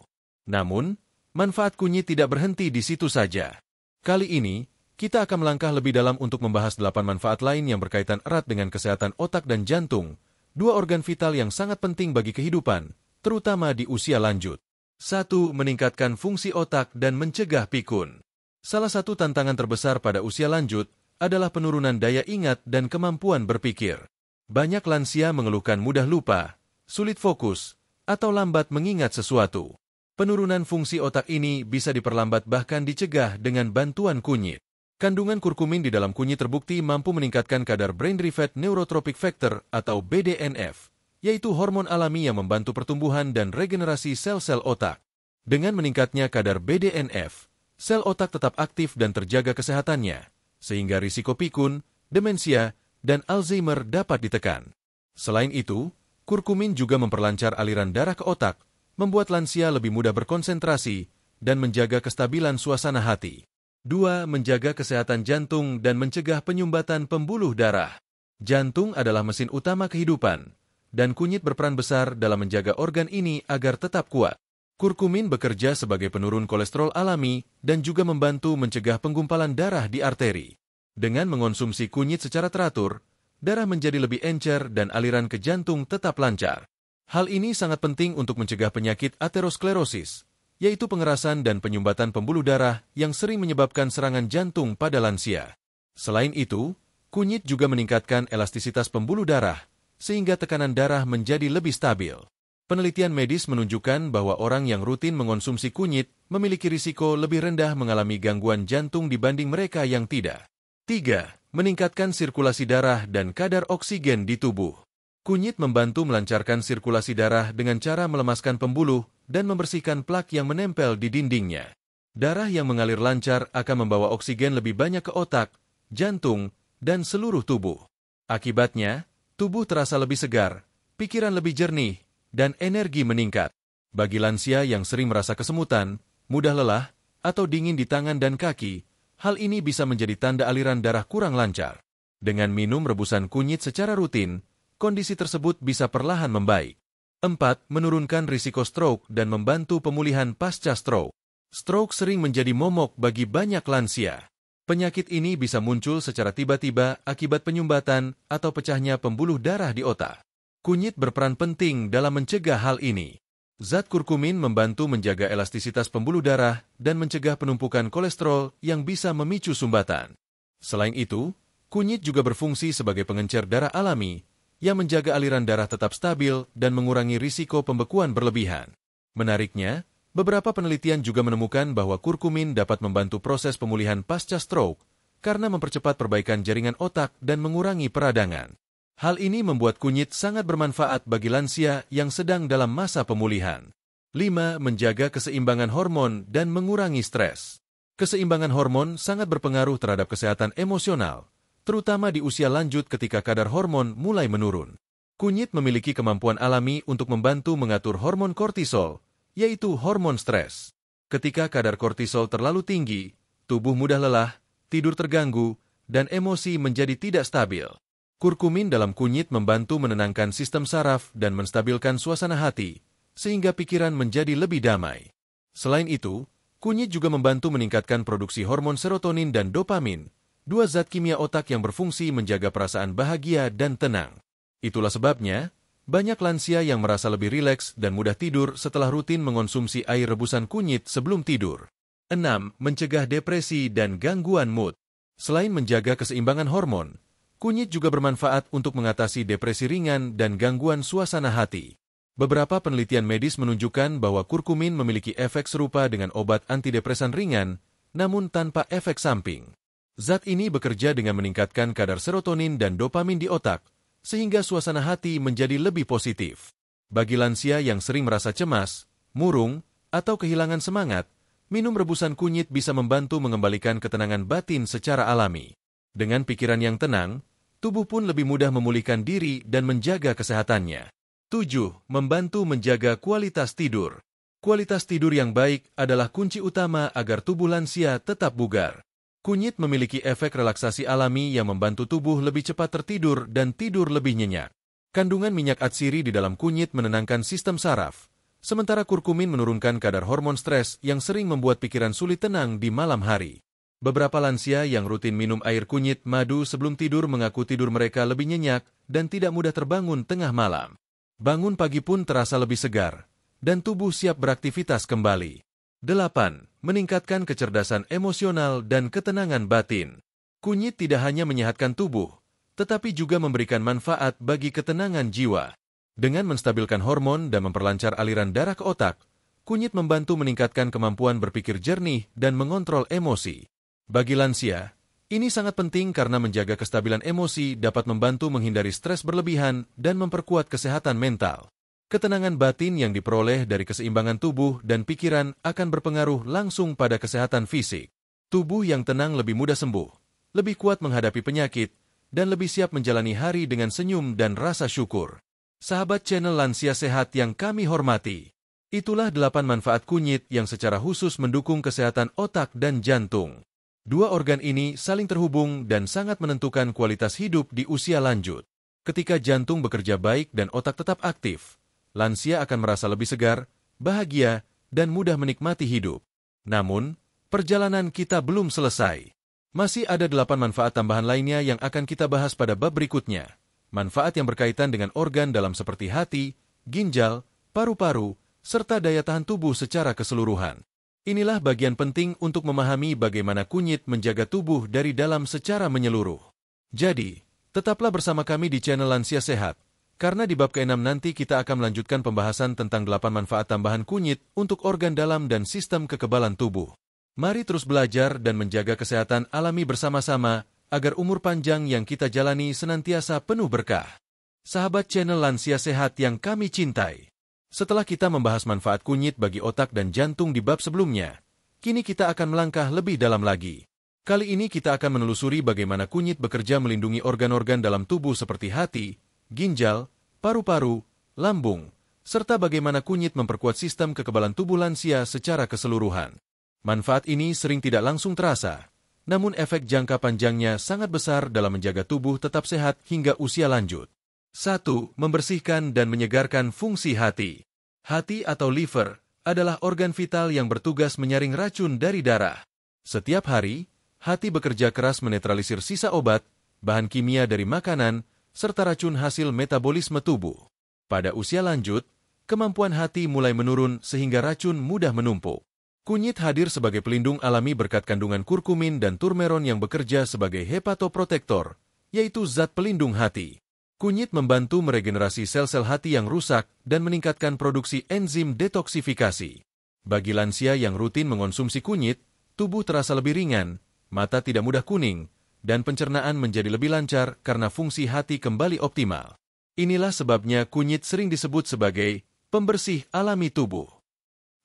Namun, manfaat kunyit tidak berhenti di situ saja. Kali ini, kita akan melangkah lebih dalam untuk membahas 8 manfaat lain yang berkaitan erat dengan kesehatan otak dan jantung, 2 organ vital yang sangat penting bagi kehidupan, terutama di usia lanjut. 1. Meningkatkan fungsi otak dan mencegah pikun. Salah satu tantangan terbesar pada usia lanjut adalah penurunan daya ingat dan kemampuan berpikir. Banyak lansia mengeluhkan mudah lupa, sulit fokus, atau lambat mengingat sesuatu. Penurunan fungsi otak ini bisa diperlambat bahkan dicegah dengan bantuan kunyit. Kandungan kurkumin di dalam kunyit terbukti mampu meningkatkan kadar Brain-Derived Neurotrophic Factor atau BDNF, yaitu hormon alami yang membantu pertumbuhan dan regenerasi sel-sel otak. Dengan meningkatnya kadar BDNF, sel otak tetap aktif dan terjaga kesehatannya, sehingga risiko pikun, demensia, dan Alzheimer dapat ditekan. Selain itu, kurkumin juga memperlancar aliran darah ke otak, membuat lansia lebih mudah berkonsentrasi, dan menjaga kestabilan suasana hati. 2. Menjaga kesehatan jantung dan mencegah penyumbatan pembuluh darah. Jantung adalah mesin utama kehidupan, dan kunyit berperan besar dalam menjaga organ ini agar tetap kuat. Kurkumin bekerja sebagai penurun kolesterol alami dan juga membantu mencegah penggumpalan darah di arteri. Dengan mengonsumsi kunyit secara teratur, darah menjadi lebih encer dan aliran ke jantung tetap lancar. Hal ini sangat penting untuk mencegah penyakit aterosklerosis, yaitu pengerasan dan penyumbatan pembuluh darah yang sering menyebabkan serangan jantung pada lansia. Selain itu, kunyit juga meningkatkan elastisitas pembuluh darah, sehingga tekanan darah menjadi lebih stabil. Penelitian medis menunjukkan bahwa orang yang rutin mengonsumsi kunyit memiliki risiko lebih rendah mengalami gangguan jantung dibanding mereka yang tidak. 3. Meningkatkan sirkulasi darah dan kadar oksigen di tubuh. Kunyit membantu melancarkan sirkulasi darah dengan cara melemaskan pembuluh dan membersihkan plak yang menempel di dindingnya. Darah yang mengalir lancar akan membawa oksigen lebih banyak ke otak, jantung, dan seluruh tubuh. Akibatnya, tubuh terasa lebih segar, pikiran lebih jernih, dan energi meningkat. Bagi lansia yang sering merasa kesemutan, mudah lelah, atau dingin di tangan dan kaki, hal ini bisa menjadi tanda aliran darah kurang lancar. Dengan minum rebusan kunyit secara rutin, kondisi tersebut bisa perlahan membaik. 4. Menurunkan risiko stroke dan membantu pemulihan pasca stroke. Stroke sering menjadi momok bagi banyak lansia. Penyakit ini bisa muncul secara tiba-tiba akibat penyumbatan atau pecahnya pembuluh darah di otak. Kunyit berperan penting dalam mencegah hal ini. Zat kurkumin membantu menjaga elastisitas pembuluh darah dan mencegah penumpukan kolesterol yang bisa memicu sumbatan. Selain itu, kunyit juga berfungsi sebagai pengencer darah alami yang menjaga aliran darah tetap stabil dan mengurangi risiko pembekuan berlebihan. Menariknya, beberapa penelitian juga menemukan bahwa kurkumin dapat membantu proses pemulihan pasca stroke karena mempercepat perbaikan jaringan otak dan mengurangi peradangan. Hal ini membuat kunyit sangat bermanfaat bagi lansia yang sedang dalam masa pemulihan. 5. Menjaga keseimbangan hormon dan mengurangi stres. Keseimbangan hormon sangat berpengaruh terhadap kesehatan emosional, terutama di usia lanjut ketika kadar hormon mulai menurun. Kunyit memiliki kemampuan alami untuk membantu mengatur hormon kortisol, yaitu hormon stres. Ketika kadar kortisol terlalu tinggi, tubuh mudah lelah, tidur terganggu, dan emosi menjadi tidak stabil. Kurkumin dalam kunyit membantu menenangkan sistem saraf dan menstabilkan suasana hati, sehingga pikiran menjadi lebih damai. Selain itu, kunyit juga membantu meningkatkan produksi hormon serotonin dan dopamin, dua zat kimia otak yang berfungsi menjaga perasaan bahagia dan tenang. Itulah sebabnya, banyak lansia yang merasa lebih rileks dan mudah tidur setelah rutin mengonsumsi air rebusan kunyit sebelum tidur. 6. Mencegah depresi dan gangguan mood. Selain menjaga keseimbangan hormon, kunyit juga bermanfaat untuk mengatasi depresi ringan dan gangguan suasana hati. Beberapa penelitian medis menunjukkan bahwa kurkumin memiliki efek serupa dengan obat antidepresan ringan, namun tanpa efek samping. Zat ini bekerja dengan meningkatkan kadar serotonin dan dopamin di otak, sehingga suasana hati menjadi lebih positif. Bagi lansia yang sering merasa cemas, murung, atau kehilangan semangat, minum rebusan kunyit bisa membantu mengembalikan ketenangan batin secara alami. Dengan pikiran yang tenang, tubuh pun lebih mudah memulihkan diri dan menjaga kesehatannya. 7. Membantu menjaga kualitas tidur. Kualitas tidur yang baik adalah kunci utama agar tubuh lansia tetap bugar. Kunyit memiliki efek relaksasi alami yang membantu tubuh lebih cepat tertidur dan tidur lebih nyenyak. Kandungan minyak atsiri di dalam kunyit menenangkan sistem saraf, sementara kurkumin menurunkan kadar hormon stres yang sering membuat pikiran sulit tenang di malam hari. Beberapa lansia yang rutin minum air kunyit madu sebelum tidur mengaku tidur mereka lebih nyenyak dan tidak mudah terbangun tengah malam. Bangun pagi pun terasa lebih segar, dan tubuh siap beraktivitas kembali. 8. Meningkatkan kecerdasan emosional dan ketenangan batin. Kunyit tidak hanya menyehatkan tubuh, tetapi juga memberikan manfaat bagi ketenangan jiwa. Dengan menstabilkan hormon dan memperlancar aliran darah ke otak, kunyit membantu meningkatkan kemampuan berpikir jernih dan mengontrol emosi. Bagi lansia, ini sangat penting karena menjaga kestabilan emosi dapat membantu menghindari stres berlebihan dan memperkuat kesehatan mental. Ketenangan batin yang diperoleh dari keseimbangan tubuh dan pikiran akan berpengaruh langsung pada kesehatan fisik. Tubuh yang tenang lebih mudah sembuh, lebih kuat menghadapi penyakit, dan lebih siap menjalani hari dengan senyum dan rasa syukur. Sahabat channel Lansia Sehat yang kami hormati, itulah 8 manfaat kunyit yang secara khusus mendukung kesehatan otak dan jantung. Dua organ ini saling terhubung dan sangat menentukan kualitas hidup di usia lanjut. Ketika jantung bekerja baik dan otak tetap aktif, lansia akan merasa lebih segar, bahagia, dan mudah menikmati hidup. Namun, perjalanan kita belum selesai. Masih ada 8 manfaat tambahan lainnya yang akan kita bahas pada bab berikutnya. Manfaat yang berkaitan dengan organ dalam seperti hati, ginjal, paru-paru, serta daya tahan tubuh secara keseluruhan. Inilah bagian penting untuk memahami bagaimana kunyit menjaga tubuh dari dalam secara menyeluruh. Jadi, tetaplah bersama kami di channel Lansia Sehat, karena di bab ke-6 nanti kita akan melanjutkan pembahasan tentang 8 manfaat tambahan kunyit untuk organ dalam dan sistem kekebalan tubuh. Mari terus belajar dan menjaga kesehatan alami bersama-sama, agar umur panjang yang kita jalani senantiasa penuh berkah. Sahabat channel Lansia Sehat yang kami cintai, setelah kita membahas manfaat kunyit bagi otak dan jantung di bab sebelumnya, kini kita akan melangkah lebih dalam lagi. Kali ini kita akan menelusuri bagaimana kunyit bekerja melindungi organ-organ dalam tubuh seperti hati, ginjal, paru-paru, lambung, serta bagaimana kunyit memperkuat sistem kekebalan tubuh lansia secara keseluruhan. Manfaat ini sering tidak langsung terasa, namun efek jangka panjangnya sangat besar dalam menjaga tubuh tetap sehat hingga usia lanjut. 1. Membersihkan dan menyegarkan fungsi hati. Hati atau liver adalah organ vital yang bertugas menyaring racun dari darah. Setiap hari, hati bekerja keras menetralisir sisa obat, bahan kimia dari makanan, serta racun hasil metabolisme tubuh. Pada usia lanjut, kemampuan hati mulai menurun sehingga racun mudah menumpuk. Kunyit hadir sebagai pelindung alami berkat kandungan kurkumin dan turmeron yang bekerja sebagai hepatoprotektor, yaitu zat pelindung hati. Kunyit membantu meregenerasi sel-sel hati yang rusak dan meningkatkan produksi enzim detoksifikasi. Bagi lansia yang rutin mengonsumsi kunyit, tubuh terasa lebih ringan, mata tidak mudah kuning, dan pencernaan menjadi lebih lancar karena fungsi hati kembali optimal. Inilah sebabnya kunyit sering disebut sebagai pembersih alami tubuh.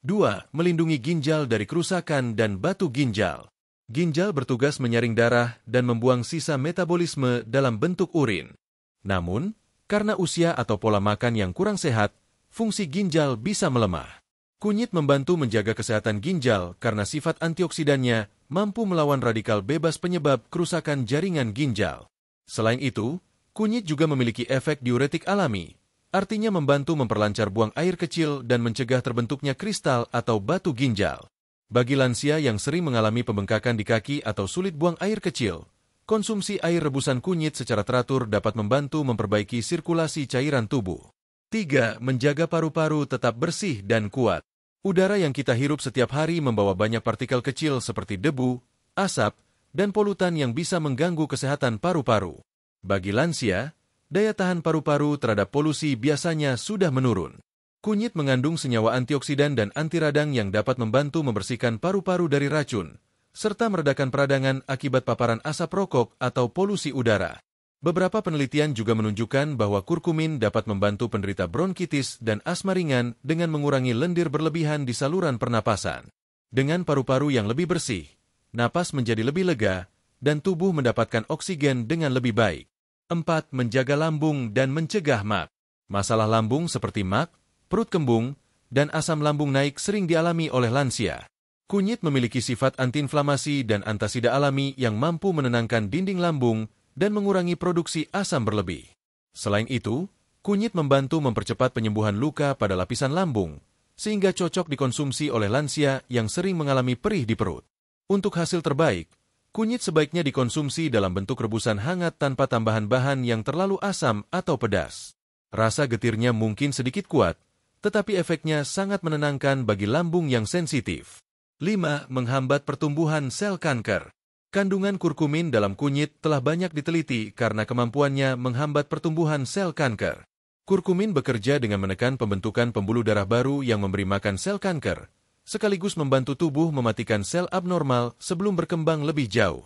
2. Melindungi ginjal dari kerusakan dan batu ginjal. Ginjal bertugas menyaring darah dan membuang sisa metabolisme dalam bentuk urin. Namun, karena usia atau pola makan yang kurang sehat, fungsi ginjal bisa melemah. Kunyit membantu menjaga kesehatan ginjal karena sifat antioksidannya mampu melawan radikal bebas penyebab kerusakan jaringan ginjal. Selain itu, kunyit juga memiliki efek diuretik alami, artinya membantu memperlancar buang air kecil dan mencegah terbentuknya kristal atau batu ginjal. Bagi lansia yang sering mengalami pembengkakan di kaki atau sulit buang air kecil, konsumsi air rebusan kunyit secara teratur dapat membantu memperbaiki sirkulasi cairan tubuh. 3. Menjaga paru-paru tetap bersih dan kuat. Udara yang kita hirup setiap hari membawa banyak partikel kecil seperti debu, asap, dan polutan yang bisa mengganggu kesehatan paru-paru. Bagi lansia, daya tahan paru-paru terhadap polusi biasanya sudah menurun. Kunyit mengandung senyawa antioksidan dan anti radang yang dapat membantu membersihkan paru-paru dari racun, serta meredakan peradangan akibat paparan asap rokok atau polusi udara. Beberapa penelitian juga menunjukkan bahwa kurkumin dapat membantu penderita bronkitis dan asma ringan dengan mengurangi lendir berlebihan di saluran pernapasan. Dengan paru-paru yang lebih bersih, napas menjadi lebih lega, dan tubuh mendapatkan oksigen dengan lebih baik. 4. Menjaga lambung dan mencegah MAG. Masalah lambung seperti MAG, perut kembung, dan asam lambung naik sering dialami oleh lansia. Kunyit memiliki sifat antiinflamasi dan antasida alami yang mampu menenangkan dinding lambung dan mengurangi produksi asam berlebih. Selain itu, kunyit membantu mempercepat penyembuhan luka pada lapisan lambung, sehingga cocok dikonsumsi oleh lansia yang sering mengalami perih di perut. Untuk hasil terbaik, kunyit sebaiknya dikonsumsi dalam bentuk rebusan hangat tanpa tambahan bahan yang terlalu asam atau pedas. Rasa getirnya mungkin sedikit kuat, tetapi efeknya sangat menenangkan bagi lambung yang sensitif. 5. Menghambat pertumbuhan sel kanker. Kandungan kurkumin dalam kunyit telah banyak diteliti karena kemampuannya menghambat pertumbuhan sel kanker. Kurkumin bekerja dengan menekan pembentukan pembuluh darah baru yang memberi makan sel kanker, sekaligus membantu tubuh mematikan sel abnormal sebelum berkembang lebih jauh.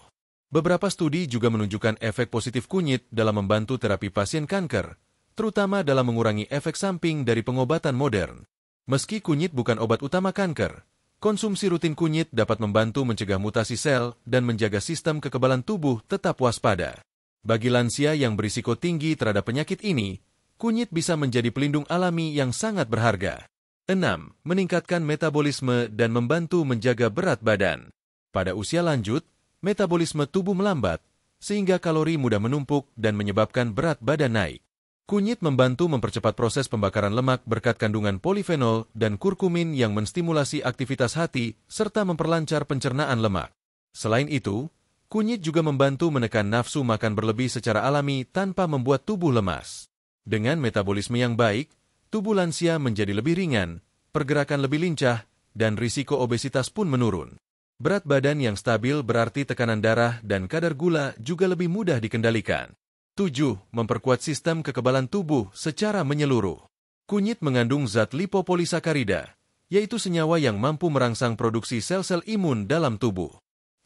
Beberapa studi juga menunjukkan efek positif kunyit dalam membantu terapi pasien kanker, terutama dalam mengurangi efek samping dari pengobatan modern. Meski kunyit bukan obat utama kanker, konsumsi rutin kunyit dapat membantu mencegah mutasi sel dan menjaga sistem kekebalan tubuh tetap waspada. Bagi lansia yang berisiko tinggi terhadap penyakit ini, kunyit bisa menjadi pelindung alami yang sangat berharga. 6. Meningkatkan metabolisme dan membantu menjaga berat badan. Pada usia lanjut, metabolisme tubuh melambat, sehingga kalori mudah menumpuk dan menyebabkan berat badan naik. Kunyit membantu mempercepat proses pembakaran lemak berkat kandungan polifenol dan kurkumin yang menstimulasi aktivitas hati serta memperlancar pencernaan lemak. Selain itu, kunyit juga membantu menekan nafsu makan berlebih secara alami tanpa membuat tubuh lemas. Dengan metabolisme yang baik, tubuh lansia menjadi lebih ringan, pergerakan lebih lincah, dan risiko obesitas pun menurun. Berat badan yang stabil berarti tekanan darah dan kadar gula juga lebih mudah dikendalikan. 7. Memperkuat sistem kekebalan tubuh secara menyeluruh. Kunyit mengandung zat lipopolisakarida, yaitu senyawa yang mampu merangsang produksi sel-sel imun dalam tubuh.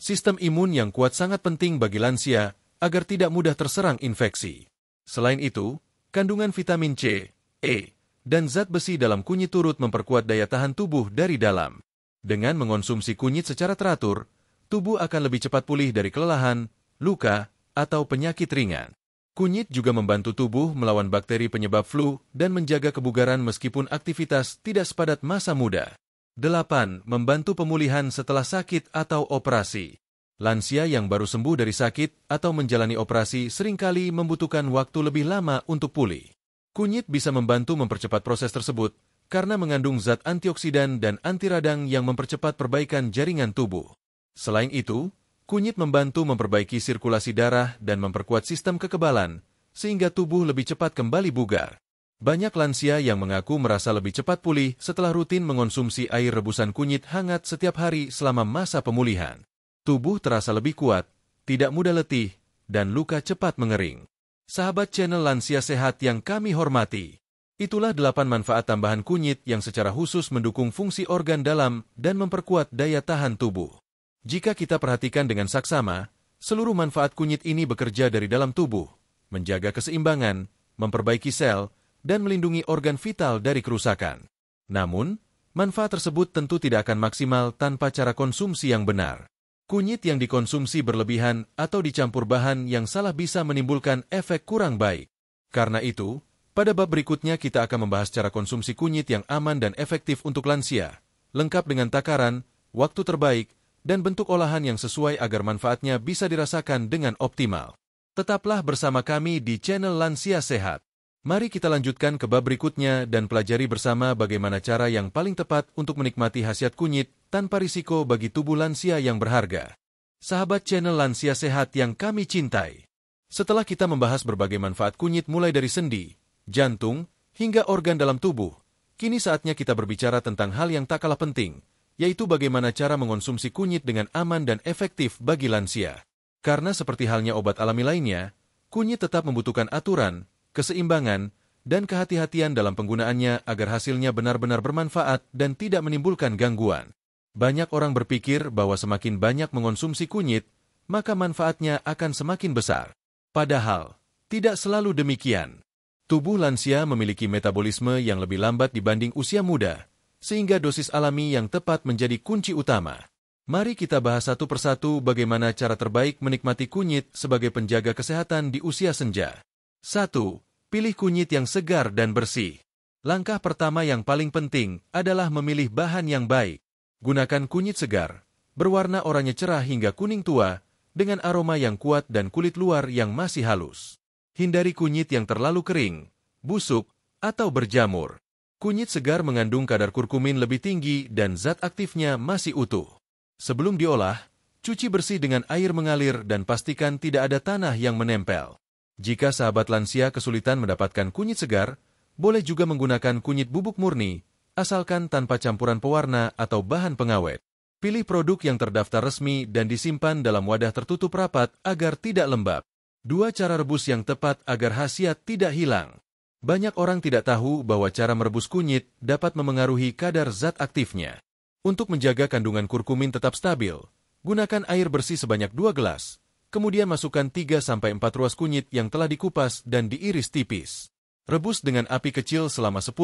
Sistem imun yang kuat sangat penting bagi lansia agar tidak mudah terserang infeksi. Selain itu, kandungan vitamin C, E, dan zat besi dalam kunyit turut memperkuat daya tahan tubuh dari dalam. Dengan mengonsumsi kunyit secara teratur, tubuh akan lebih cepat pulih dari kelelahan, luka, atau penyakit ringan. Kunyit juga membantu tubuh melawan bakteri penyebab flu dan menjaga kebugaran meskipun aktivitas tidak sepadat masa muda. 8. Membantu pemulihan setelah sakit atau operasi. Lansia yang baru sembuh dari sakit atau menjalani operasi seringkali membutuhkan waktu lebih lama untuk pulih. Kunyit bisa membantu mempercepat proses tersebut karena mengandung zat antioksidan dan anti radang yang mempercepat perbaikan jaringan tubuh. Selain itu, Kunyit membantu memperbaiki sirkulasi darah dan memperkuat sistem kekebalan, sehingga tubuh lebih cepat kembali bugar. Banyak lansia yang mengaku merasa lebih cepat pulih setelah rutin mengonsumsi air rebusan kunyit hangat setiap hari selama masa pemulihan. Tubuh terasa lebih kuat, tidak mudah letih, dan luka cepat mengering. Sahabat channel Lansia Sehat yang kami hormati, itulah 8 manfaat tambahan kunyit yang secara khusus mendukung fungsi organ dalam dan memperkuat daya tahan tubuh. Jika kita perhatikan dengan saksama, seluruh manfaat kunyit ini bekerja dari dalam tubuh, menjaga keseimbangan, memperbaiki sel, dan melindungi organ vital dari kerusakan. Namun, manfaat tersebut tentu tidak akan maksimal tanpa cara konsumsi yang benar. Kunyit yang dikonsumsi berlebihan atau dicampur bahan yang salah bisa menimbulkan efek kurang baik. Karena itu, pada bab berikutnya kita akan membahas cara konsumsi kunyit yang aman dan efektif untuk lansia, lengkap dengan takaran, waktu terbaik, dan bentuk olahan yang sesuai agar manfaatnya bisa dirasakan dengan optimal. Tetaplah bersama kami di channel Lansia Sehat. Mari kita lanjutkan ke bab berikutnya dan pelajari bersama bagaimana cara yang paling tepat untuk menikmati khasiat kunyit tanpa risiko bagi tubuh lansia yang berharga. Sahabat channel Lansia Sehat yang kami cintai, setelah kita membahas berbagai manfaat kunyit mulai dari sendi, jantung, hingga organ dalam tubuh, kini saatnya kita berbicara tentang hal yang tak kalah penting, yaitu bagaimana cara mengonsumsi kunyit dengan aman dan efektif bagi lansia. Karena seperti halnya obat alami lainnya, kunyit tetap membutuhkan aturan, keseimbangan, dan kehati-hatian dalam penggunaannya agar hasilnya benar-benar bermanfaat dan tidak menimbulkan gangguan. Banyak orang berpikir bahwa semakin banyak mengonsumsi kunyit, maka manfaatnya akan semakin besar. Padahal, tidak selalu demikian. Tubuh lansia memiliki metabolisme yang lebih lambat dibanding usia muda, sehingga dosis alami yang tepat menjadi kunci utama. Mari kita bahas satu persatu bagaimana cara terbaik menikmati kunyit sebagai penjaga kesehatan di usia senja. 1. Pilih kunyit yang segar dan bersih. Langkah pertama yang paling penting adalah memilih bahan yang baik. Gunakan kunyit segar, berwarna oranye cerah hingga kuning tua, dengan aroma yang kuat dan kulit luar yang masih halus. Hindari kunyit yang terlalu kering, busuk, atau berjamur. Kunyit segar mengandung kadar kurkumin lebih tinggi dan zat aktifnya masih utuh. Sebelum diolah, cuci bersih dengan air mengalir dan pastikan tidak ada tanah yang menempel. Jika sahabat lansia kesulitan mendapatkan kunyit segar, boleh juga menggunakan kunyit bubuk murni, asalkan tanpa campuran pewarna atau bahan pengawet. Pilih produk yang terdaftar resmi dan disimpan dalam wadah tertutup rapat agar tidak lembab. 2 cara rebus yang tepat agar khasiat tidak hilang. Banyak orang tidak tahu bahwa cara merebus kunyit dapat memengaruhi kadar zat aktifnya. Untuk menjaga kandungan kurkumin tetap stabil, gunakan air bersih sebanyak 2 gelas, kemudian masukkan 3-4 ruas kunyit yang telah dikupas dan diiris tipis. Rebus dengan api kecil selama 10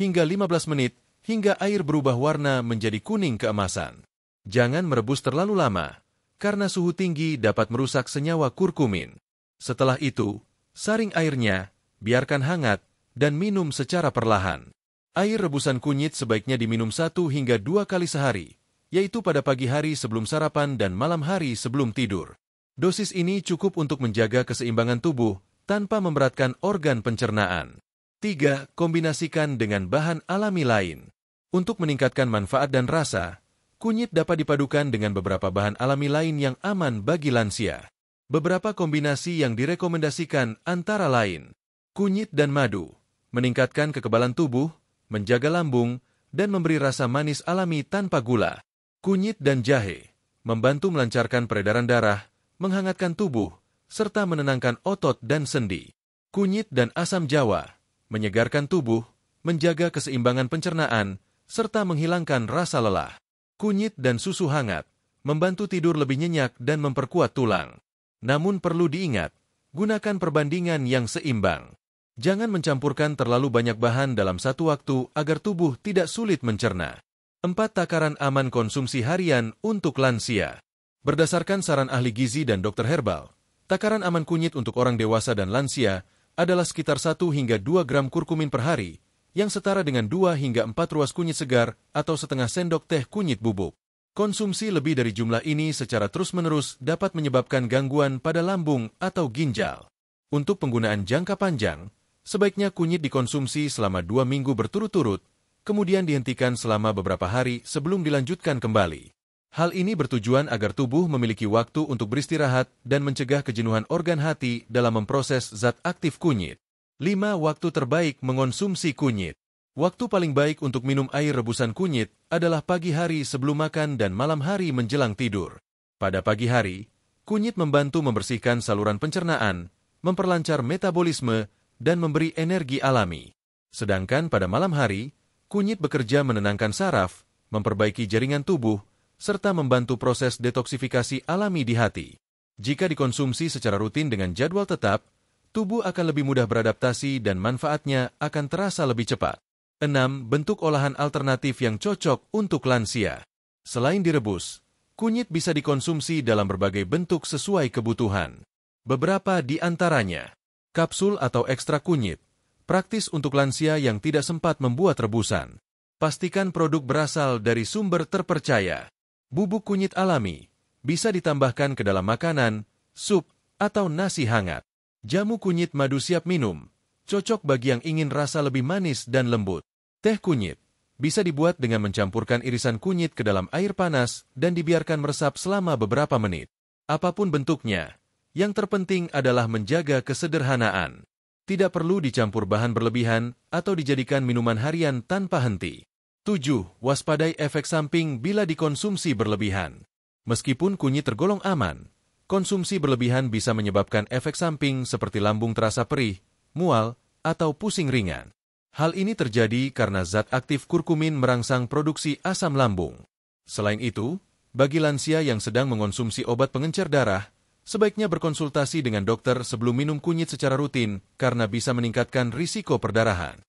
hingga 15 menit hingga air berubah warna menjadi kuning keemasan. Jangan merebus terlalu lama, karena suhu tinggi dapat merusak senyawa kurkumin. Setelah itu, saring airnya, biarkan hangat, dan minum secara perlahan. Air rebusan kunyit sebaiknya diminum 1 hingga 2 kali sehari, yaitu pada pagi hari sebelum sarapan dan malam hari sebelum tidur. Dosis ini cukup untuk menjaga keseimbangan tubuh tanpa memberatkan organ pencernaan. 3. Kombinasikan dengan bahan alami lain. Untuk meningkatkan manfaat dan rasa, kunyit dapat dipadukan dengan beberapa bahan alami lain yang aman bagi lansia. Beberapa kombinasi yang direkomendasikan antara lain: kunyit dan madu, meningkatkan kekebalan tubuh, menjaga lambung, dan memberi rasa manis alami tanpa gula. Kunyit dan jahe, membantu melancarkan peredaran darah, menghangatkan tubuh, serta menenangkan otot dan sendi. Kunyit dan asam jawa, menyegarkan tubuh, menjaga keseimbangan pencernaan, serta menghilangkan rasa lelah. Kunyit dan susu hangat, membantu tidur lebih nyenyak dan memperkuat tulang. Namun perlu diingat, gunakan perbandingan yang seimbang. Jangan mencampurkan terlalu banyak bahan dalam satu waktu agar tubuh tidak sulit mencerna. 4. Takaran aman konsumsi harian untuk lansia. Berdasarkan saran ahli gizi dan dokter herbal, takaran aman kunyit untuk orang dewasa dan lansia adalah sekitar 1 hingga 2 gram kurkumin per hari, yang setara dengan 2 hingga 4 ruas kunyit segar atau setengah sendok teh kunyit bubuk. Konsumsi lebih dari jumlah ini secara terus-menerus dapat menyebabkan gangguan pada lambung atau ginjal. Untuk penggunaan jangka panjang, sebaiknya kunyit dikonsumsi selama 2 minggu berturut-turut, kemudian dihentikan selama beberapa hari sebelum dilanjutkan kembali. Hal ini bertujuan agar tubuh memiliki waktu untuk beristirahat dan mencegah kejenuhan organ hati dalam memproses zat aktif kunyit. 5. Waktu terbaik mengonsumsi kunyit. Waktu paling baik untuk minum air rebusan kunyit adalah pagi hari sebelum makan dan malam hari menjelang tidur. Pada pagi hari, kunyit membantu membersihkan saluran pencernaan, memperlancar metabolisme, dan memberi energi alami. Sedangkan pada malam hari, kunyit bekerja menenangkan saraf, memperbaiki jaringan tubuh, serta membantu proses detoksifikasi alami di hati. Jika dikonsumsi secara rutin dengan jadwal tetap, tubuh akan lebih mudah beradaptasi dan manfaatnya akan terasa lebih cepat. 6. Bentuk olahan alternatif yang cocok untuk lansia. Selain direbus, kunyit bisa dikonsumsi dalam berbagai bentuk sesuai kebutuhan. Beberapa di antaranya, kapsul atau ekstrak kunyit, praktis untuk lansia yang tidak sempat membuat rebusan. Pastikan produk berasal dari sumber terpercaya. Bubuk kunyit alami bisa ditambahkan ke dalam makanan, sup, atau nasi hangat. Jamu kunyit madu siap minum, cocok bagi yang ingin rasa lebih manis dan lembut. Teh kunyit bisa dibuat dengan mencampurkan irisan kunyit ke dalam air panas dan dibiarkan meresap selama beberapa menit. Apapun bentuknya, yang terpenting adalah menjaga kesederhanaan. Tidak perlu dicampur bahan berlebihan atau dijadikan minuman harian tanpa henti. 7. Waspadai efek samping bila dikonsumsi berlebihan. Meskipun kunyit tergolong aman, konsumsi berlebihan bisa menyebabkan efek samping seperti lambung terasa perih, mual, atau pusing ringan. Hal ini terjadi karena zat aktif kurkumin merangsang produksi asam lambung. Selain itu, bagi lansia yang sedang mengonsumsi obat pengencer darah, sebaiknya berkonsultasi dengan dokter sebelum minum kunyit secara rutin karena bisa meningkatkan risiko perdarahan.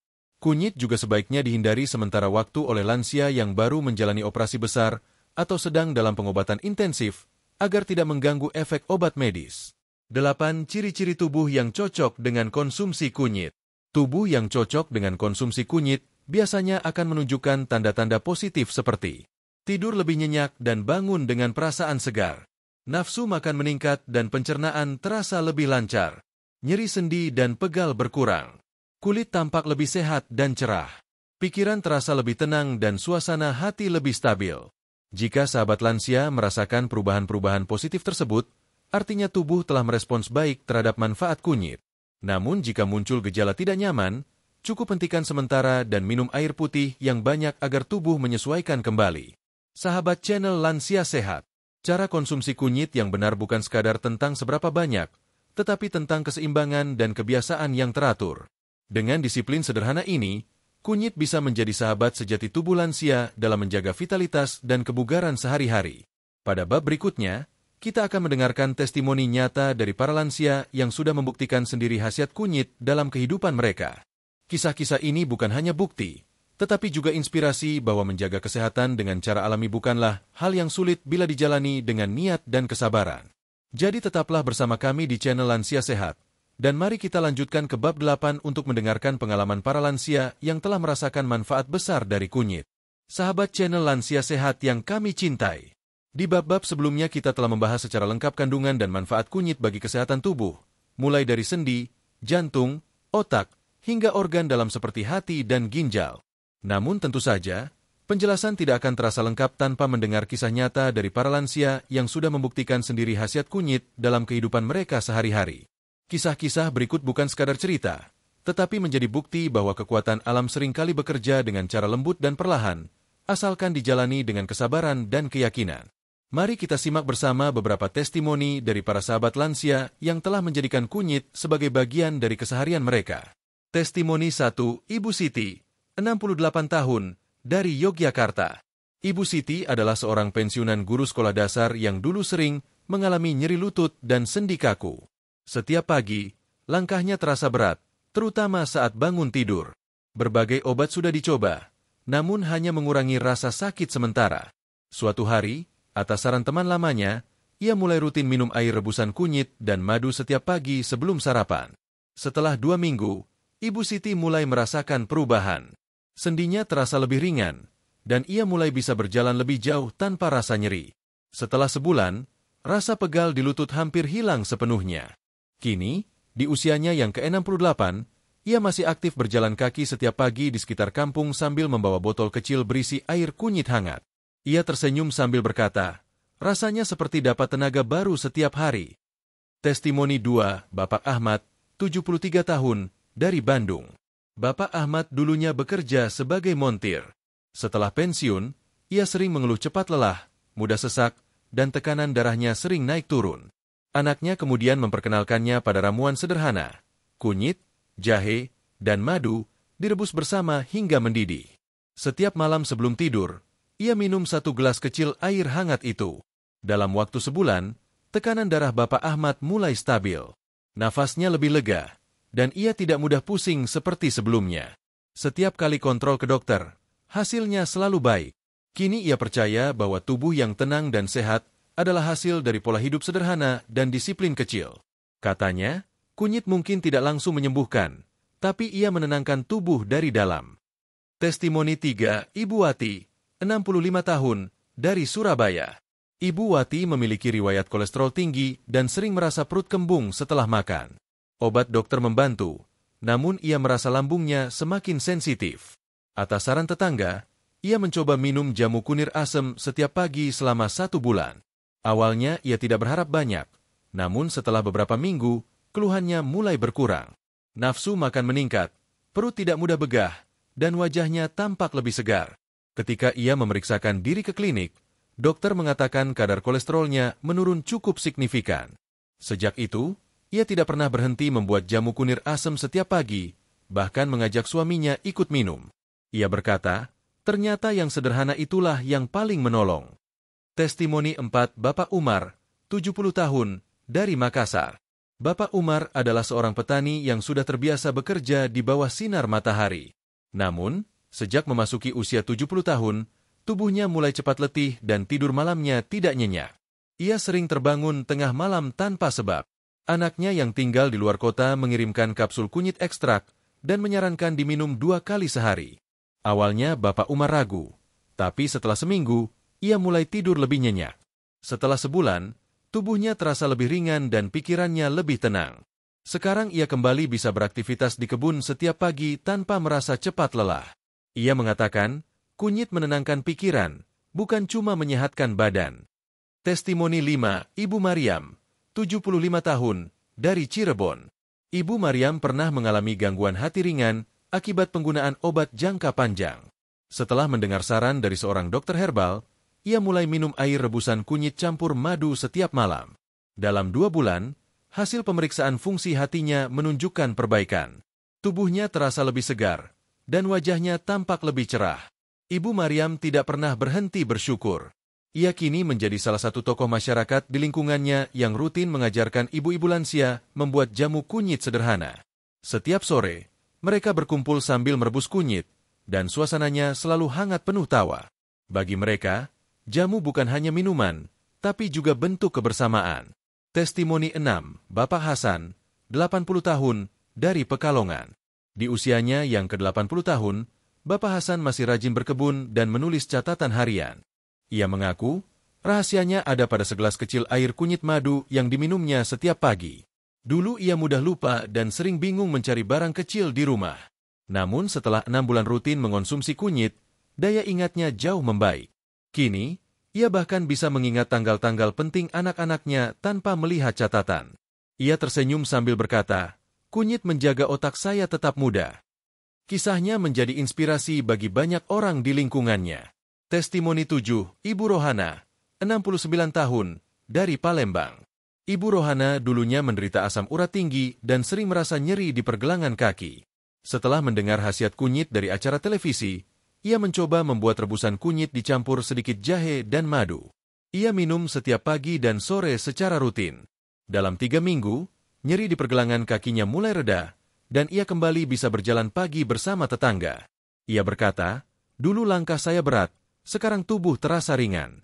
Kunyit juga sebaiknya dihindari sementara waktu oleh lansia yang baru menjalani operasi besar atau sedang dalam pengobatan intensif agar tidak mengganggu efek obat medis. 8. Ciri-ciri tubuh yang cocok dengan konsumsi kunyit. Tubuh yang cocok dengan konsumsi kunyit biasanya akan menunjukkan tanda-tanda positif seperti tidur lebih nyenyak dan bangun dengan perasaan segar. Nafsu makan meningkat dan pencernaan terasa lebih lancar. Nyeri sendi dan pegal berkurang. Kulit tampak lebih sehat dan cerah. Pikiran terasa lebih tenang dan suasana hati lebih stabil. Jika sahabat lansia merasakan perubahan-perubahan positif tersebut, artinya tubuh telah merespons baik terhadap manfaat kunyit. Namun jika muncul gejala tidak nyaman, cukup hentikan sementara dan minum air putih yang banyak agar tubuh menyesuaikan kembali. Sahabat channel Lansia Sehat, cara konsumsi kunyit yang benar bukan sekadar tentang seberapa banyak, tetapi tentang keseimbangan dan kebiasaan yang teratur. Dengan disiplin sederhana ini, kunyit bisa menjadi sahabat sejati tubuh lansia dalam menjaga vitalitas dan kebugaran sehari-hari. Pada bab berikutnya, kita akan mendengarkan testimoni nyata dari para lansia yang sudah membuktikan sendiri khasiat kunyit dalam kehidupan mereka. Kisah-kisah ini bukan hanya bukti, tetapi juga inspirasi bahwa menjaga kesehatan dengan cara alami bukanlah hal yang sulit bila dijalani dengan niat dan kesabaran. Jadi tetaplah bersama kami di channel Lansia Sehat. Dan mari kita lanjutkan ke bab 8 untuk mendengarkan pengalaman para lansia yang telah merasakan manfaat besar dari kunyit. Sahabat channel Lansia Sehat yang kami cintai. Di bab-bab sebelumnya kita telah membahas secara lengkap kandungan dan manfaat kunyit bagi kesehatan tubuh, mulai dari sendi, jantung, otak, hingga organ dalam seperti hati dan ginjal. Namun tentu saja, penjelasan tidak akan terasa lengkap tanpa mendengar kisah nyata dari para lansia yang sudah membuktikan sendiri khasiat kunyit dalam kehidupan mereka sehari-hari. Kisah-kisah berikut bukan sekadar cerita, tetapi menjadi bukti bahwa kekuatan alam seringkali bekerja dengan cara lembut dan perlahan, asalkan dijalani dengan kesabaran dan keyakinan. Mari kita simak bersama beberapa testimoni dari para sahabat lansia yang telah menjadikan kunyit sebagai bagian dari keseharian mereka. Testimoni 1, Ibu Siti, 68 tahun, dari Yogyakarta. Ibu Siti adalah seorang pensiunan guru sekolah dasar yang dulu sering mengalami nyeri lutut dan sendi kaku. Setiap pagi, langkahnya terasa berat, terutama saat bangun tidur. Berbagai obat sudah dicoba, namun hanya mengurangi rasa sakit sementara. Suatu hari, atas saran teman lamanya, ia mulai rutin minum air rebusan kunyit dan madu setiap pagi sebelum sarapan. Setelah 2 minggu, Ibu Siti mulai merasakan perubahan. Sendinya terasa lebih ringan, dan ia mulai bisa berjalan lebih jauh tanpa rasa nyeri. Setelah sebulan, rasa pegal di lutut hampir hilang sepenuhnya. Kini, di usianya yang ke-68, ia masih aktif berjalan kaki setiap pagi di sekitar kampung sambil membawa botol kecil berisi air kunyit hangat. Ia tersenyum sambil berkata, rasanya seperti dapat tenaga baru setiap hari. Testimoni 2, Bapak Ahmad, 73 tahun, dari Bandung. Bapak Ahmad dulunya bekerja sebagai montir. Setelah pensiun, ia sering mengeluh cepat lelah, mudah sesak, dan tekanan darahnya sering naik turun. Anaknya kemudian memperkenalkannya pada ramuan sederhana, kunyit, jahe, dan madu, direbus bersama hingga mendidih. Setiap malam sebelum tidur, ia minum 1 gelas kecil air hangat itu. Dalam waktu sebulan, tekanan darah Bapak Ahmad mulai stabil. Nafasnya lebih lega, dan ia tidak mudah pusing seperti sebelumnya. Setiap kali kontrol ke dokter, hasilnya selalu baik. Kini ia percaya bahwa tubuh yang tenang dan sehat adalah hasil dari pola hidup sederhana dan disiplin kecil. Katanya, kunyit mungkin tidak langsung menyembuhkan, tapi ia menenangkan tubuh dari dalam. Testimoni 3, Ibu Wati, 65 tahun, dari Surabaya. Ibu Wati memiliki riwayat kolesterol tinggi dan sering merasa perut kembung setelah makan. Obat dokter membantu, namun ia merasa lambungnya semakin sensitif. Atas saran tetangga, ia mencoba minum jamu kunir asem setiap pagi selama 1 bulan. Awalnya ia tidak berharap banyak, namun setelah beberapa minggu, keluhannya mulai berkurang. Nafsu makan meningkat, perut tidak mudah begah, dan wajahnya tampak lebih segar. Ketika ia memeriksakan diri ke klinik, dokter mengatakan kadar kolesterolnya menurun cukup signifikan. Sejak itu, ia tidak pernah berhenti membuat jamu kunir asem setiap pagi, bahkan mengajak suaminya ikut minum. Ia berkata, ternyata yang sederhana itulah yang paling menolong. Testimoni 4, Bapak Umar, 70 tahun, dari Makassar. Bapak Umar adalah seorang petani yang sudah terbiasa bekerja di bawah sinar matahari. Namun, sejak memasuki usia 70 tahun, tubuhnya mulai cepat letih dan tidur malamnya tidak nyenyak. Ia sering terbangun tengah malam tanpa sebab. Anaknya yang tinggal di luar kota mengirimkan kapsul kunyit ekstrak dan menyarankan diminum 2 kali sehari. Awalnya Bapak Umar ragu, tapi setelah seminggu, ia mulai tidur lebih nyenyak. Setelah sebulan, tubuhnya terasa lebih ringan dan pikirannya lebih tenang. Sekarang ia kembali bisa beraktivitas di kebun setiap pagi tanpa merasa cepat lelah. Ia mengatakan, kunyit menenangkan pikiran, bukan cuma menyehatkan badan. Testimoni 5, Ibu Mariam, 75 tahun, dari Cirebon. Ibu Mariam pernah mengalami gangguan hati ringan akibat penggunaan obat jangka panjang. Setelah mendengar saran dari seorang dokter herbal, ia mulai minum air rebusan kunyit campur madu setiap malam. Dalam 2 bulan, hasil pemeriksaan fungsi hatinya menunjukkan perbaikan. Tubuhnya terasa lebih segar, dan wajahnya tampak lebih cerah. Ibu Mariam tidak pernah berhenti bersyukur. Ia kini menjadi salah satu tokoh masyarakat di lingkungannya yang rutin mengajarkan ibu-ibu lansia membuat jamu kunyit sederhana. Setiap sore, mereka berkumpul sambil merebus kunyit, dan suasananya selalu hangat penuh tawa. Bagi mereka, jamu bukan hanya minuman, tapi juga bentuk kebersamaan. Testimoni 6, Bapak Hasan, 80 tahun, dari Pekalongan. Di usianya yang ke-80 tahun, Bapak Hasan masih rajin berkebun dan menulis catatan harian. Ia mengaku, rahasianya ada pada segelas kecil air kunyit madu yang diminumnya setiap pagi. Dulu ia mudah lupa dan sering bingung mencari barang kecil di rumah. Namun setelah 6 bulan rutin mengonsumsi kunyit, daya ingatnya jauh membaik. Kini, ia bahkan bisa mengingat tanggal-tanggal penting anak-anaknya tanpa melihat catatan. Ia tersenyum sambil berkata, kunyit menjaga otak saya tetap muda. Kisahnya menjadi inspirasi bagi banyak orang di lingkungannya. Testimoni 7, Ibu Rohana, 69 tahun, dari Palembang. Ibu Rohana dulunya menderita asam urat tinggi dan sering merasa nyeri di pergelangan kaki. Setelah mendengar khasiat kunyit dari acara televisi, ia mencoba membuat rebusan kunyit dicampur sedikit jahe dan madu. Ia minum setiap pagi dan sore secara rutin. Dalam 3 minggu, nyeri di pergelangan kakinya mulai reda, dan ia kembali bisa berjalan pagi bersama tetangga. Ia berkata, dulu langkah saya berat, sekarang tubuh terasa ringan.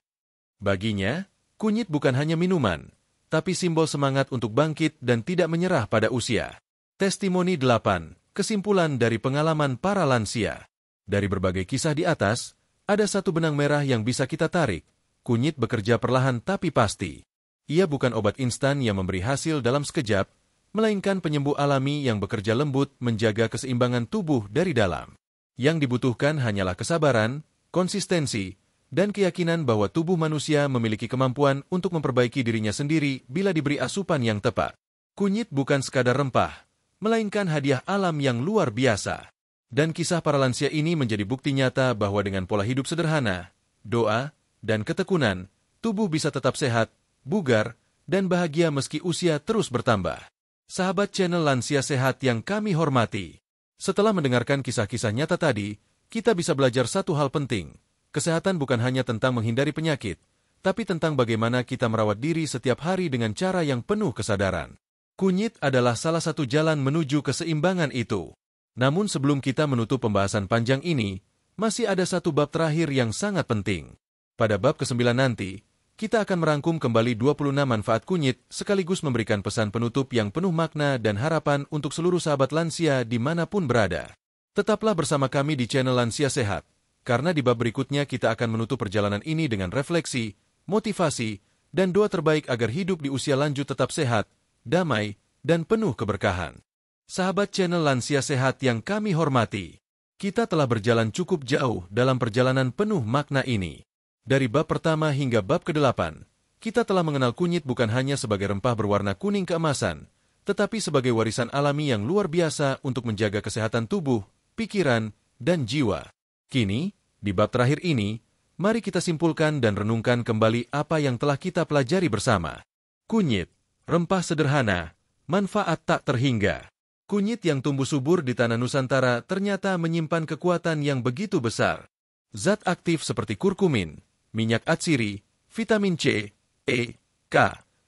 Baginya, kunyit bukan hanya minuman, tapi simbol semangat untuk bangkit dan tidak menyerah pada usia. Testimoni 8, kesimpulan dari pengalaman para lansia. Dari berbagai kisah di atas, ada satu benang merah yang bisa kita tarik. Kunyit bekerja perlahan tapi pasti. Ia bukan obat instan yang memberi hasil dalam sekejap, melainkan penyembuh alami yang bekerja lembut menjaga keseimbangan tubuh dari dalam. Yang dibutuhkan hanyalah kesabaran, konsistensi, dan keyakinan bahwa tubuh manusia memiliki kemampuan untuk memperbaiki dirinya sendiri bila diberi asupan yang tepat. Kunyit bukan sekadar rempah, melainkan hadiah alam yang luar biasa. Dan kisah para lansia ini menjadi bukti nyata bahwa dengan pola hidup sederhana, doa, dan ketekunan, tubuh bisa tetap sehat, bugar, dan bahagia meski usia terus bertambah. Sahabat channel Lansia Sehat yang kami hormati, setelah mendengarkan kisah-kisah nyata tadi, kita bisa belajar satu hal penting. Kesehatan bukan hanya tentang menghindari penyakit, tapi tentang bagaimana kita merawat diri setiap hari dengan cara yang penuh kesadaran. Kunyit adalah salah satu jalan menuju keseimbangan itu. Namun sebelum kita menutup pembahasan panjang ini, masih ada satu bab terakhir yang sangat penting. Pada bab ke-9 nanti, kita akan merangkum kembali 26 manfaat kunyit sekaligus memberikan pesan penutup yang penuh makna dan harapan untuk seluruh sahabat lansia dimanapun berada. Tetaplah bersama kami di channel Lansia Sehat, karena di bab berikutnya kita akan menutup perjalanan ini dengan refleksi, motivasi, dan doa terbaik agar hidup di usia lanjut tetap sehat, damai, dan penuh keberkahan. Sahabat channel Lansia Sehat yang kami hormati, kita telah berjalan cukup jauh dalam perjalanan penuh makna ini. Dari bab pertama hingga bab ke-8, kita telah mengenal kunyit bukan hanya sebagai rempah berwarna kuning keemasan, tetapi sebagai warisan alami yang luar biasa untuk menjaga kesehatan tubuh, pikiran, dan jiwa. Kini, di bab terakhir ini, mari kita simpulkan dan renungkan kembali apa yang telah kita pelajari bersama. Kunyit, rempah sederhana, manfaat tak terhingga. Kunyit yang tumbuh subur di tanah Nusantara ternyata menyimpan kekuatan yang begitu besar. Zat aktif seperti kurkumin, minyak atsiri, vitamin C, E, K,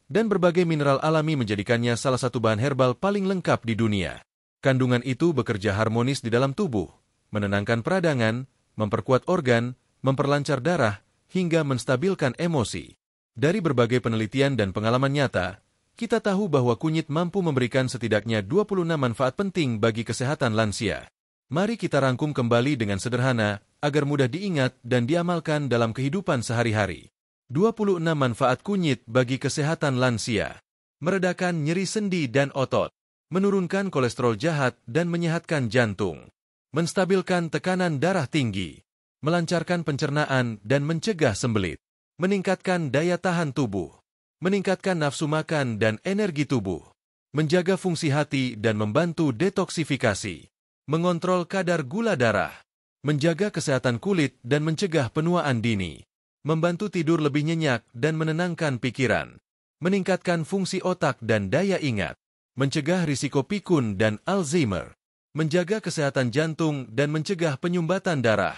dan berbagai mineral alami menjadikannya salah satu bahan herbal paling lengkap di dunia. Kandungan itu bekerja harmonis di dalam tubuh, menenangkan peradangan, memperkuat organ, memperlancar darah, hingga menstabilkan emosi. Dari berbagai penelitian dan pengalaman nyata, kita tahu bahwa kunyit mampu memberikan setidaknya 26 manfaat penting bagi kesehatan lansia. Mari kita rangkum kembali dengan sederhana, agar mudah diingat dan diamalkan dalam kehidupan sehari-hari. 26 manfaat kunyit bagi kesehatan lansia. Meredakan nyeri sendi dan otot. Menurunkan kolesterol jahat dan menyehatkan jantung. Menstabilkan tekanan darah tinggi. Melancarkan pencernaan dan mencegah sembelit. Meningkatkan daya tahan tubuh. Meningkatkan nafsu makan dan energi tubuh. Menjaga fungsi hati dan membantu detoksifikasi. Mengontrol kadar gula darah. Menjaga kesehatan kulit dan mencegah penuaan dini. Membantu tidur lebih nyenyak dan menenangkan pikiran. Meningkatkan fungsi otak dan daya ingat. Mencegah risiko pikun dan Alzheimer. Menjaga kesehatan jantung dan mencegah penyumbatan darah.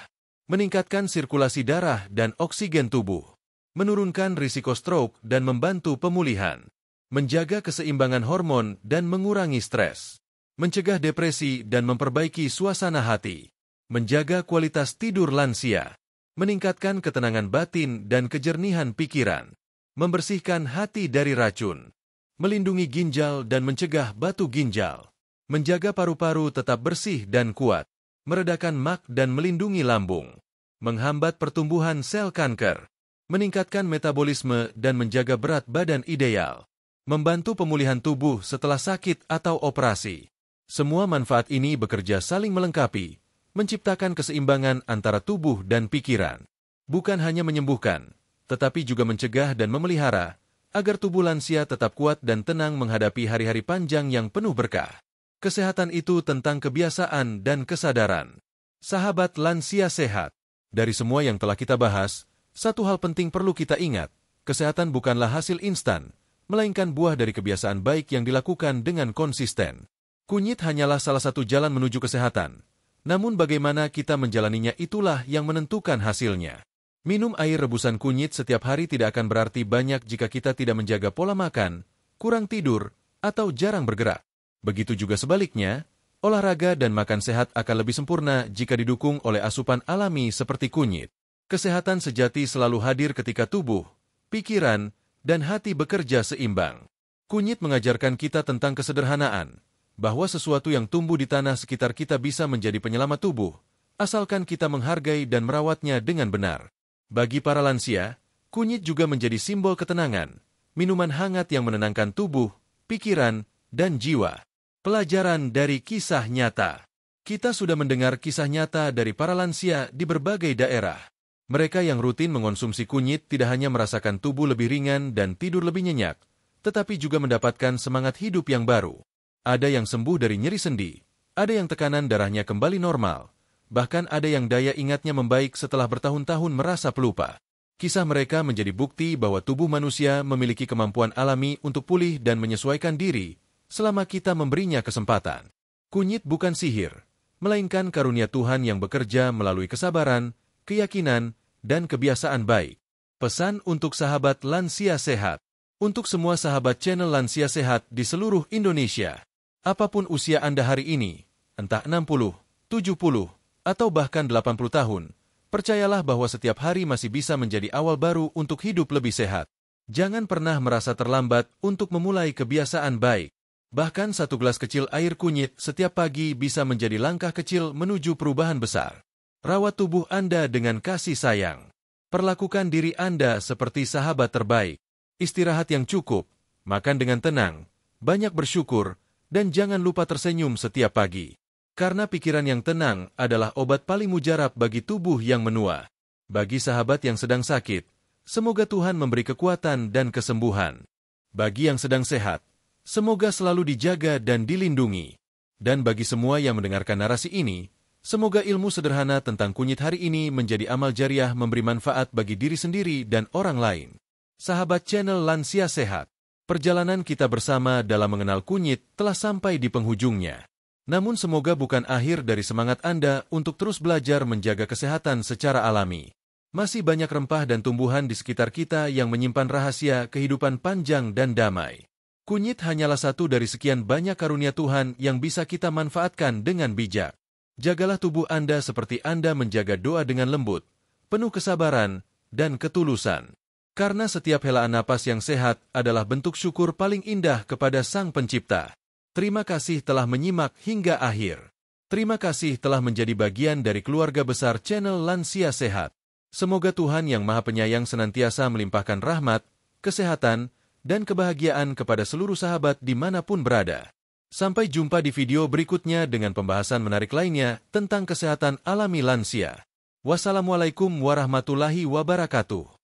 Meningkatkan sirkulasi darah dan oksigen tubuh. Menurunkan risiko stroke dan membantu pemulihan. Menjaga keseimbangan hormon dan mengurangi stres. Mencegah depresi dan memperbaiki suasana hati. Menjaga kualitas tidur lansia. Meningkatkan ketenangan batin dan kejernihan pikiran. Membersihkan hati dari racun. Melindungi ginjal dan mencegah batu ginjal. Menjaga paru-paru tetap bersih dan kuat. Meredakan mak dan melindungi lambung. Menghambat pertumbuhan sel kanker. Meningkatkan metabolisme dan menjaga berat badan ideal. Membantu pemulihan tubuh setelah sakit atau operasi. Semua manfaat ini bekerja saling melengkapi, menciptakan keseimbangan antara tubuh dan pikiran. Bukan hanya menyembuhkan, tetapi juga mencegah dan memelihara, agar tubuh lansia tetap kuat dan tenang menghadapi hari-hari panjang yang penuh berkah. Kesehatan itu tentang kebiasaan dan kesadaran. Sahabat lansia sehat, dari semua yang telah kita bahas, satu hal penting perlu kita ingat, kesehatan bukanlah hasil instan, melainkan buah dari kebiasaan baik yang dilakukan dengan konsisten. Kunyit hanyalah salah satu jalan menuju kesehatan, namun bagaimana kita menjalaninya itulah yang menentukan hasilnya. Minum air rebusan kunyit setiap hari tidak akan berarti banyak jika kita tidak menjaga pola makan, kurang tidur, atau jarang bergerak. Begitu juga sebaliknya, olahraga dan makan sehat akan lebih sempurna jika didukung oleh asupan alami seperti kunyit. Kesehatan sejati selalu hadir ketika tubuh, pikiran, dan hati bekerja seimbang. Kunyit mengajarkan kita tentang kesederhanaan, bahwa sesuatu yang tumbuh di tanah sekitar kita bisa menjadi penyelamat tubuh, asalkan kita menghargai dan merawatnya dengan benar. Bagi para lansia, kunyit juga menjadi simbol ketenangan, minuman hangat yang menenangkan tubuh, pikiran, dan jiwa. Pelajaran dari kisah nyata. Kita sudah mendengar kisah nyata dari para lansia di berbagai daerah. Mereka yang rutin mengonsumsi kunyit tidak hanya merasakan tubuh lebih ringan dan tidur lebih nyenyak, tetapi juga mendapatkan semangat hidup yang baru. Ada yang sembuh dari nyeri sendi, ada yang tekanan darahnya kembali normal, bahkan ada yang daya ingatnya membaik setelah bertahun-tahun merasa pelupa. Kisah mereka menjadi bukti bahwa tubuh manusia memiliki kemampuan alami untuk pulih dan menyesuaikan diri selama kita memberinya kesempatan. Kunyit bukan sihir, melainkan karunia Tuhan yang bekerja melalui kesabaran, keyakinan, dan kebiasaan baik. Pesan untuk sahabat lansia sehat. Untuk semua sahabat channel Lansia Sehat di seluruh Indonesia, apapun usia Anda hari ini, entah 60, 70, atau bahkan 80 tahun, percayalah bahwa setiap hari masih bisa menjadi awal baru untuk hidup lebih sehat. Jangan pernah merasa terlambat untuk memulai kebiasaan baik. Bahkan satu gelas kecil air kunyit setiap pagi bisa menjadi langkah kecil menuju perubahan besar. Rawat tubuh Anda dengan kasih sayang. Perlakukan diri Anda seperti sahabat terbaik. Istirahat yang cukup, makan dengan tenang, banyak bersyukur, dan jangan lupa tersenyum setiap pagi. Karena pikiran yang tenang adalah obat paling mujarab bagi tubuh yang menua. Bagi sahabat yang sedang sakit, semoga Tuhan memberi kekuatan dan kesembuhan. Bagi yang sedang sehat, semoga selalu dijaga dan dilindungi. Dan bagi semua yang mendengarkan narasi ini, semoga ilmu sederhana tentang kunyit hari ini menjadi amal jariah memberi manfaat bagi diri sendiri dan orang lain. Sahabat channel Lansia Sehat, perjalanan kita bersama dalam mengenal kunyit telah sampai di penghujungnya. Namun semoga bukan akhir dari semangat Anda untuk terus belajar menjaga kesehatan secara alami. Masih banyak rempah dan tumbuhan di sekitar kita yang menyimpan rahasia kehidupan panjang dan damai. Kunyit hanyalah satu dari sekian banyak karunia Tuhan yang bisa kita manfaatkan dengan bijak. Jagalah tubuh Anda seperti Anda menjaga doa dengan lembut, penuh kesabaran, dan ketulusan. Karena setiap helaan napas yang sehat adalah bentuk syukur paling indah kepada Sang Pencipta. Terima kasih telah menyimak hingga akhir. Terima kasih telah menjadi bagian dari keluarga besar channel Lansia Sehat. Semoga Tuhan Yang Maha Penyayang senantiasa melimpahkan rahmat, kesehatan, dan kebahagiaan kepada seluruh sahabat dimanapun berada. Sampai jumpa di video berikutnya dengan pembahasan menarik lainnya tentang kesehatan alami lansia. Wassalamualaikum warahmatullahi wabarakatuh.